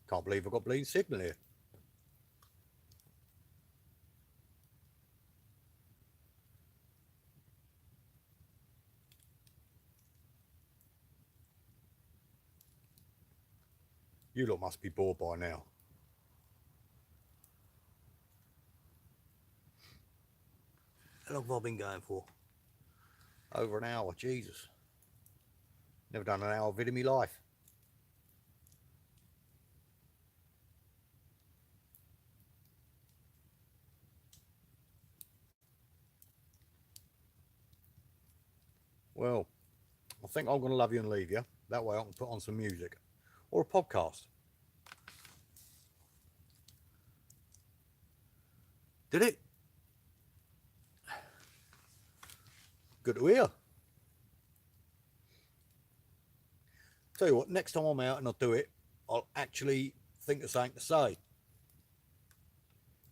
Can't believe I've got bleeding signal here. You lot must be bored by now. How long have I been going for? Over an hour, Jesus. Never done an hour vid in my life. Well, I think I'm going to love you and leave you. That way I can put on some music. Or a podcast. Did it? Good to hear. Tell you what, next time I'm out and I do it, I'll actually think of something to say.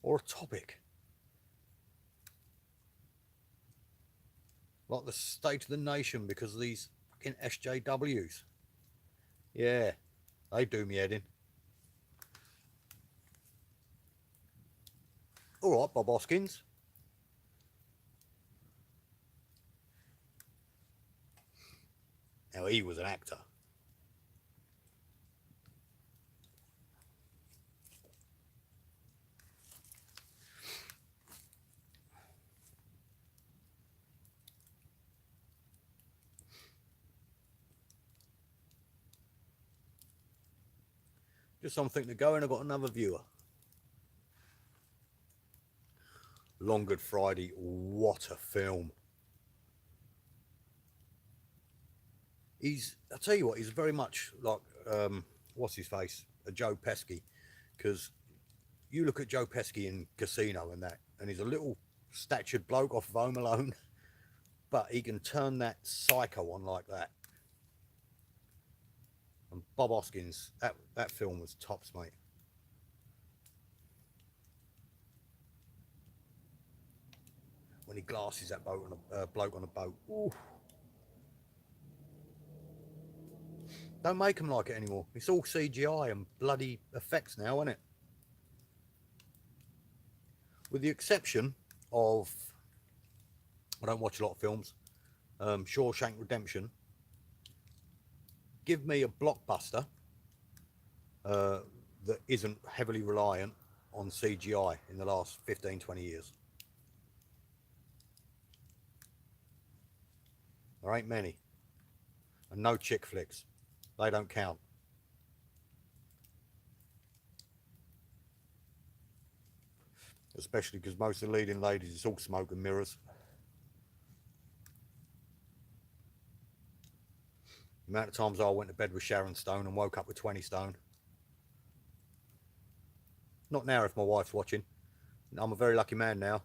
Or a topic. Like the state of the nation because of these fucking SJWs. Yeah, they do me head in. All right, Bob Hoskins. Now, he was an actor. Just something to go, and I've got another viewer. Long Good Friday, what a film. I'll tell you what, he's very much like, what's his face? A Joe Pesci. Because you look at Joe Pesci in Casino and that, and he's a little statured bloke off of Home Alone, but he can turn that psycho on like that. And Bob Hoskins, that film was tops, mate. When he glasses that bloke on a boat. Ooh. Don't make them like it anymore. It's all CGI and bloody effects now, isn't it? With the exception of, I don't watch a lot of films, Shawshank Redemption. Give me a blockbuster that isn't heavily reliant on CGI in the last 15, 20 years. There ain't many. And no chick flicks. They don't count. Especially because most of the leading ladies, it's all smoke and mirrors. The amount of times I went to bed with Sharon Stone and woke up with 20 stone. Not now if my wife's watching. I'm a very lucky man now.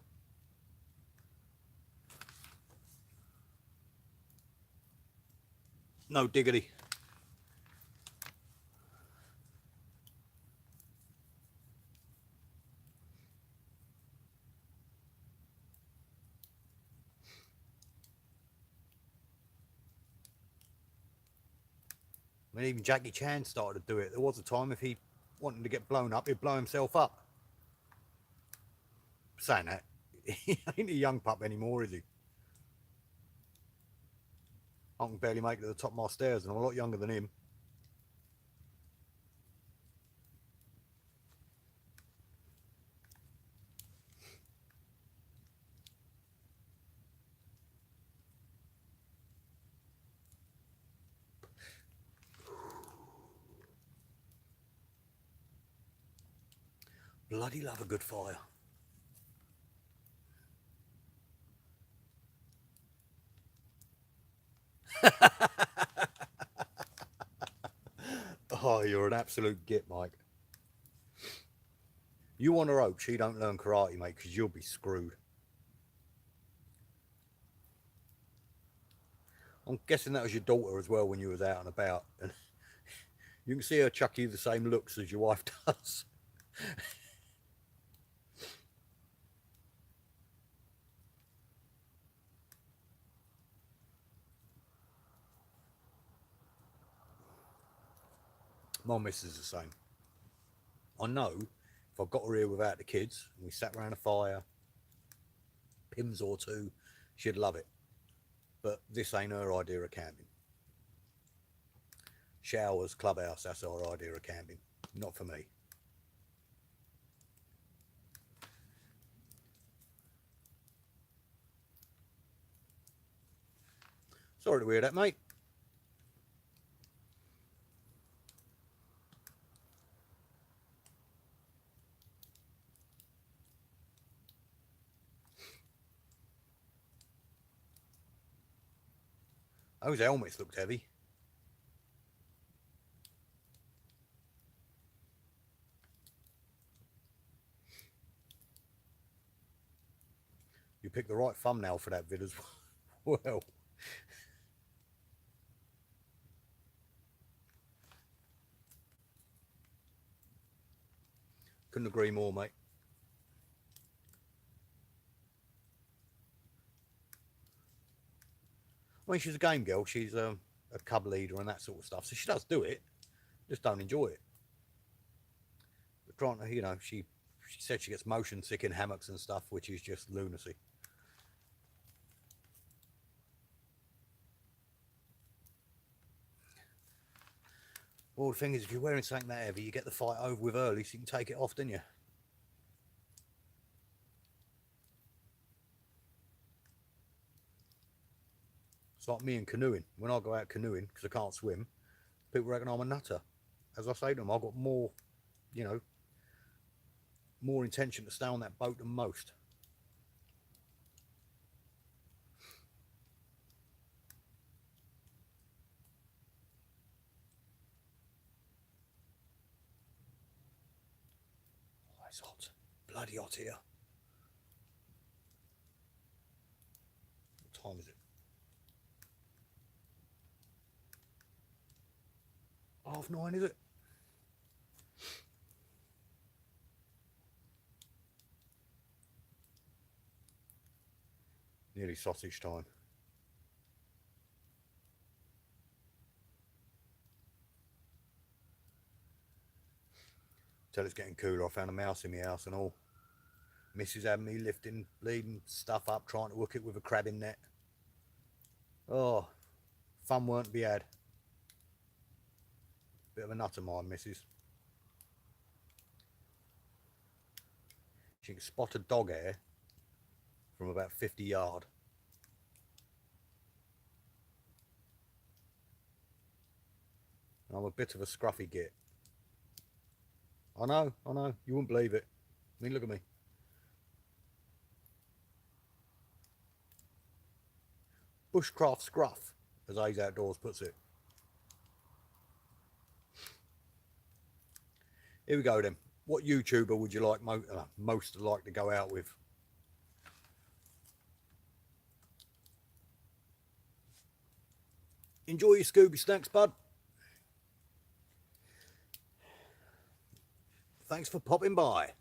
No diggity. I mean, even Jackie Chan started to do it. There was a time if he wanted to get blown up, he'd blow himself up. Saying that, he ain't a young pup anymore, is he? I can barely make it to the top of my stairs, and I'm a lot younger than him. Bloody love a good fire. Oh, you're an absolute git, Mike. You want her hope she don't learn karate, mate, because you'll be screwed. I'm guessing that was your daughter as well when you was out and about. And you can see her chuck you the same looks as your wife does. My missus is the same. I know if I got her here without the kids and we sat around a fire, pims or two, she'd love it. But this ain't her idea of camping. Showers, clubhouse, that's our idea of camping. Not for me. Sorry to hear that, mate. Those helmets looked heavy. You picked the right thumbnail for that vid as well. Couldn't agree more, mate. I mean, she's a game girl. She's a cub leader and that sort of stuff. So she does do it, just don't enjoy it. But trying to, you know, she said she gets motion sick in hammocks and stuff, which is just lunacy. Well, the thing is, if you're wearing something that heavy, you get the fight over with early, so you can take it off, don't you? It's like me and canoeing. When I go out canoeing, because I can't swim, people reckon I'm a nutter. As I say to them, I've got more, you know, more intention to stay on that boat than most. Oh, it's hot. Bloody hot here. What time is it? 9:30, is it? Nearly sausage time. Till it's getting cooler. I found a mouse in my house and all. Mrs. had me lifting bleeding stuff up, trying to hook it with a crabbing net. Oh, fun weren't to be had. Bit of a nut of mine, Mrs. She can spot a dog hair from about 50 yards. I'm a bit of a scruffy git. I know. You wouldn't believe it. I mean, look at me. Bushcraft scruff, as A's Outdoors puts it. Here we go then. What YouTuber would you like most like to go out with? Enjoy your Scooby snacks, bud. Thanks for popping by.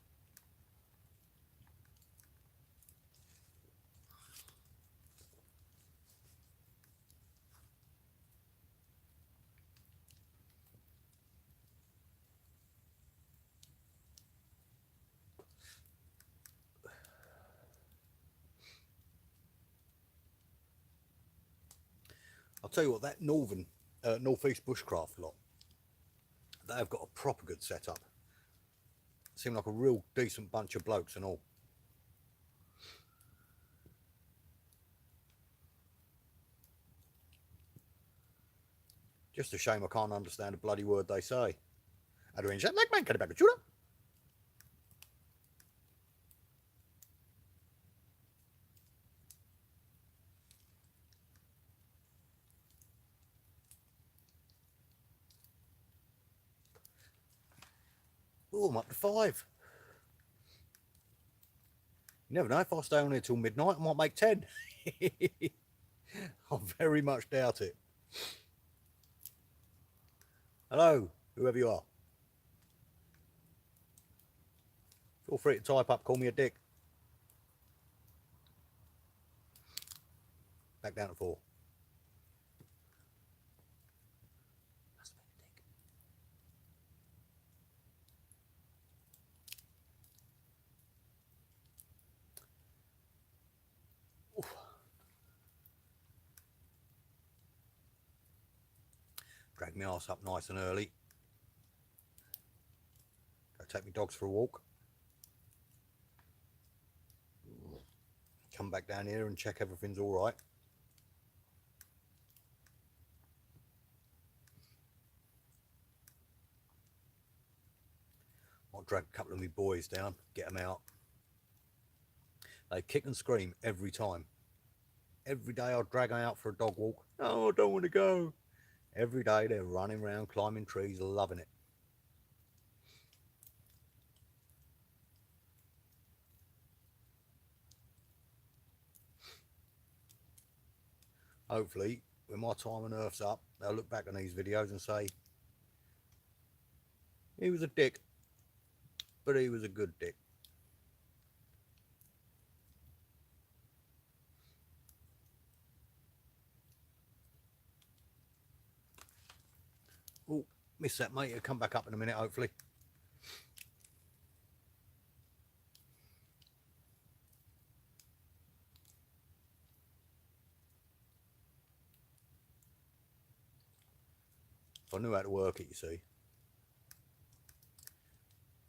I'll tell you what, that Northeast Bushcraft lot, they have got a proper good setup. Seem like a real decent bunch of blokes and all. Just a shame I can't understand a bloody word they say. Oh, I'm up to 5. You never know, if I stay on here till midnight, I might make 10. I very much doubt it. Hello, whoever you are. Feel free to type up, call me a dick. Back down to 4. Drag my ass up nice and early. Go take my dogs for a walk. Come back down here and check everything's all right. I'll drag a couple of my boys down, get them out. They kick and scream every time. Every day I'll drag them out for a dog walk. Oh, I don't want to go. Every day they're running around, climbing trees, loving it. Hopefully, when my time on Earth's up, they'll look back on these videos and say, he was a dick. but he was a good dick. Oh, missed that, mate. He'll come back up in a minute, hopefully. If I knew how to work it, you see,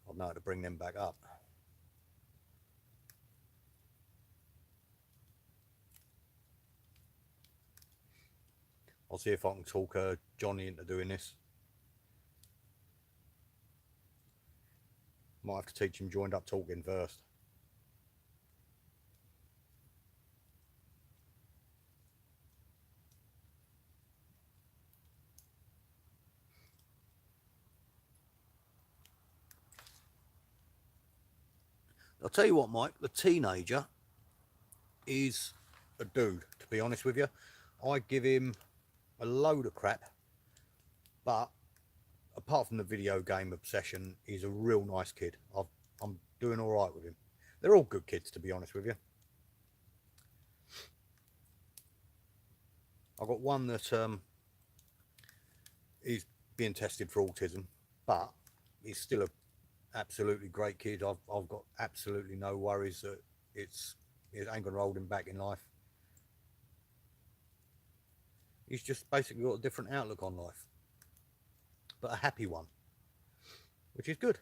I'd know how to bring them back up. I'll see if I can talk Johnny into doing this. Might have to teach him joined up talking first. I'll tell you what, Mike, the teenager is a dude, to be honest with you. I give him a load of crap, but apart from the video game obsession, he's a real nice kid. I'm doing all right with him. They're all good kids, to be honest with you. I've got one that is being tested for autism, but he's still a absolutely great kid. I've got absolutely no worries that it ain't gonna hold him back in life. He's just basically got a different outlook on life, but a happy one, which is good.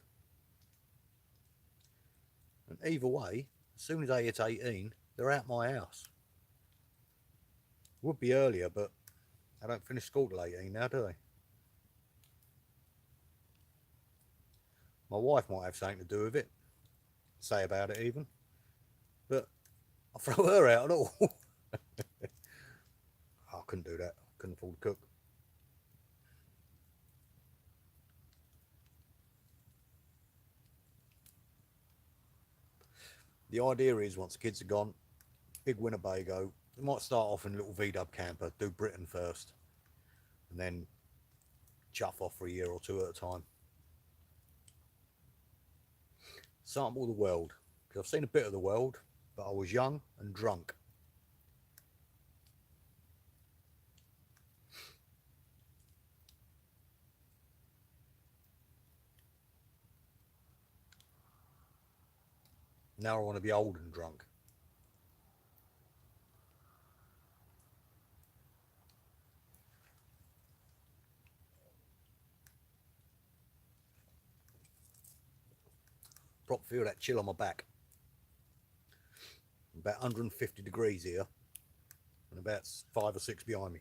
And either way, as soon as they hit 18, they're out my house. Would be earlier, but I don't finish school till 18 now, do they? My wife might have something to do with it, say about it even, but I'll throw her out and all. I couldn't do that. I couldn't afford to cook. The idea is once the kids are gone, big Winnebago, we might start off in a little VW camper, do Britain first, and then chuff off for a year or two at a time. Sample the world, because I've seen a bit of the world, but I was young and drunk. Now I want to be old and drunk. Proper feel that chill on my back. About 150 degrees here, and about 5 or 6 behind me.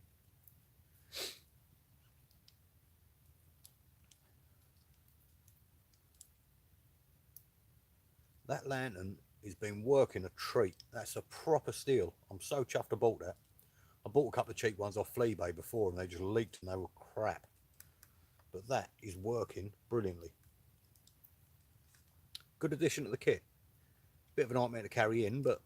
That lantern has been working a treat. That's a proper steal. I'm so chuffed I bought that. I bought a couple of cheap ones off Fleabay before and they just leaked and they were crap. But that is working brilliantly. Good addition to the kit. Bit of a nightmare to carry in, but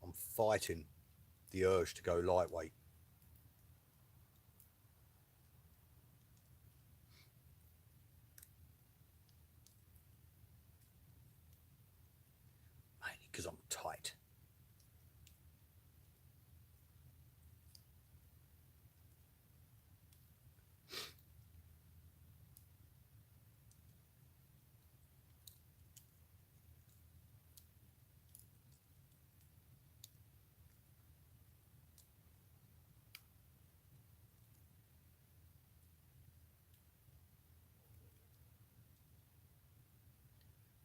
I'm fighting the urge to go lightweight. Mainly because I'm tight.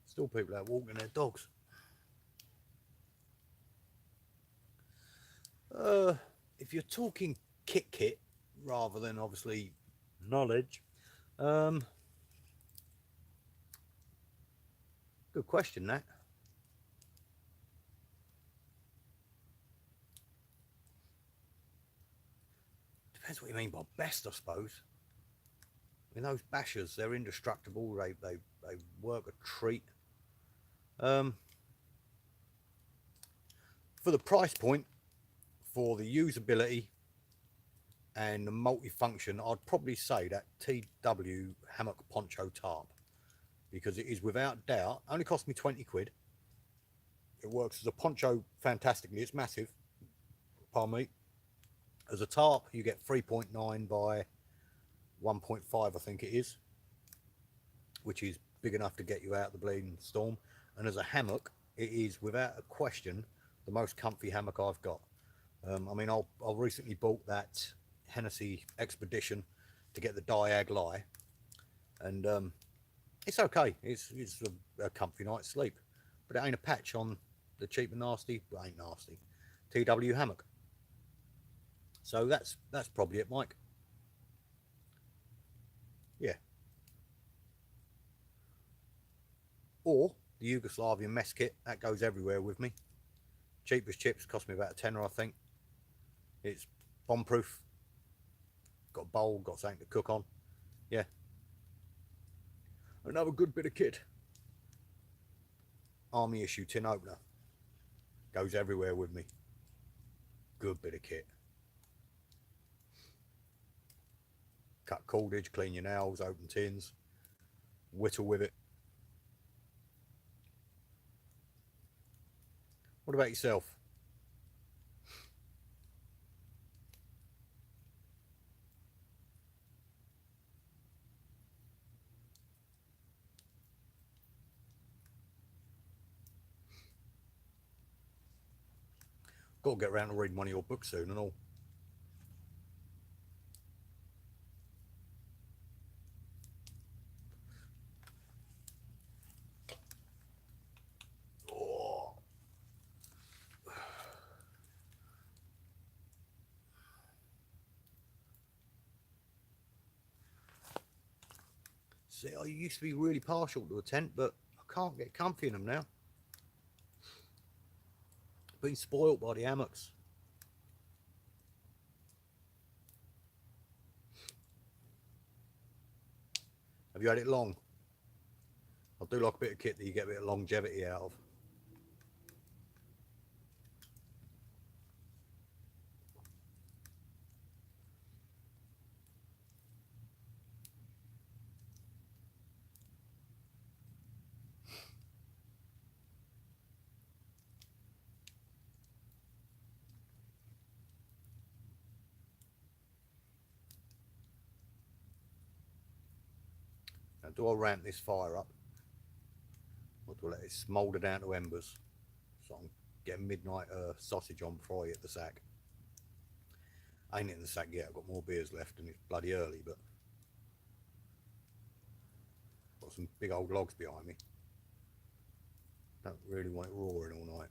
Still people out walking their dogs. If you're talking kit rather than obviously knowledge, good question that. Depends what you mean by best, I suppose. I mean, those bashers, they're indestructible. They work a treat. Um, for the price point, for the usability and the multi-function, I'd probably say that TW hammock poncho tarp, because it is without doubt, only cost me 20 quid. It works as a poncho fantastically. It's massive, pardon me. As a tarp, you get 3.9 by 1.5, I think it is, which is big enough to get you out of the bleeding storm. And as a hammock, it is without a question the most comfy hammock I've got. I mean, I recently bought that Hennessy Expedition to get the diag lie, and it's okay. It's a comfy night's sleep, but it ain't a patch on the cheap and nasty, well, ain't nasty, TW hammock. So that's probably it, Mike. Yeah. Or the Yugoslavian mess kit, that goes everywhere with me. Cheap as chips, cost me about a tenner, I think. It's bomb proof. Got a bowl, got something to cook on. Yeah. Another good bit of kit. Army issue tin opener. Goes everywhere with me. Good bit of kit. Cut cordage, clean your nails, open tins, whittle with it. What about yourself? Got to get around to reading one of your books soon and all. Oh. See, I used to be really partial to a tent, but I can't get comfy in them now. Been spoilt by the hammocks. Have you had it long? I do like a bit of kit that you get a bit of longevity out of. Now, do I ramp this fire up? Or do I let it smoulder down to embers? So I'm getting midnight sausage on before I hit the sack. I ain't in the sack yet, I've got more beers left and it's bloody early, but got some big old logs behind me. Don't really want it roaring all night.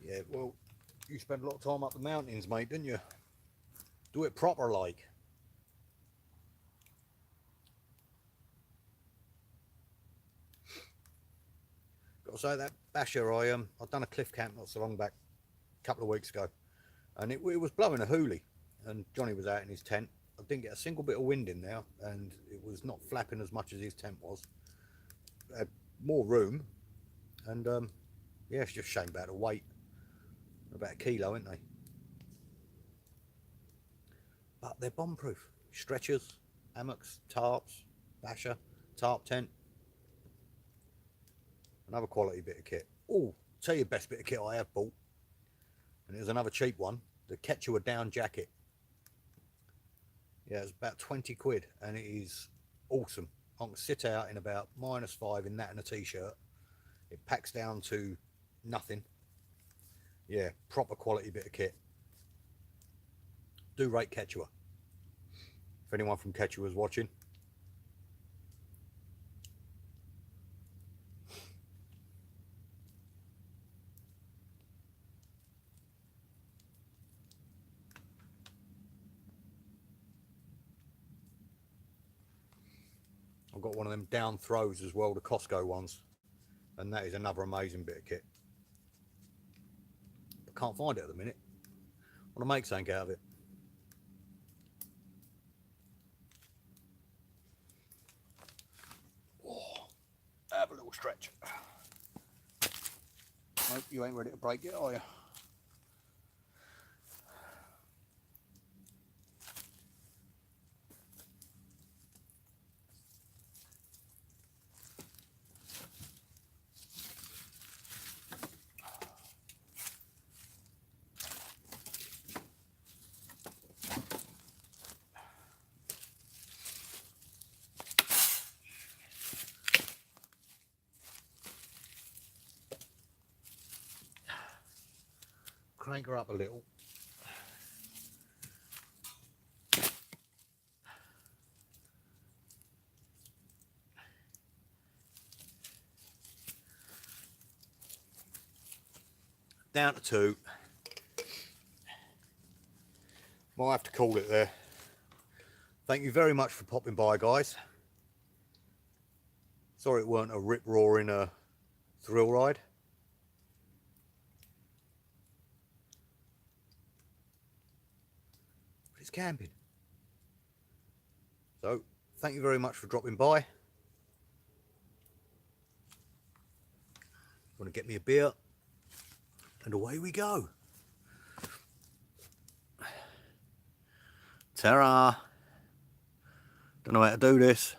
Yeah, well, you spent a lot of time up the mountains, mate, didn't you? Do it proper like. Got to say, that basher, I've done a cliff camp not so long back, a couple of weeks ago, and it was blowing a hoolie, and Johnny was out in his tent. I didn't get a single bit of wind in there, and it was not flapping as much as his tent was. It had more room, and yeah, it's just a shame about the weight. About a kilo, aren't they? But they're bomb proof. Stretchers, hammocks, tarps, basher, tarp tent. Another quality bit of kit. Oh, tell you the best bit of kit I have bought. And there's another cheap one. The Quechua down jacket. Yeah, it's about 20 quid and it is awesome. I can sit out in about -5 in that and a t-shirt. It packs down to nothing. Yeah, proper quality bit of kit. Do rate Quechua. If anyone from Quechua is watching. I I've got one of them down throws as well, the Costco ones, and that is another amazing bit of kit. But can't find it at the minute. I want to make something out of it. Oh, have a little stretch. Nope, you ain't ready to break it, are you? Crank her up a little. Down to 2. Might have to call it there. Thank you very much for popping by, guys. Sorry it weren't a rip-roaring thrill ride. But it's camping. So, thank you very much for dropping by. Gonna get me a beer. And away we go. Ta-ra. Don't know how to do this.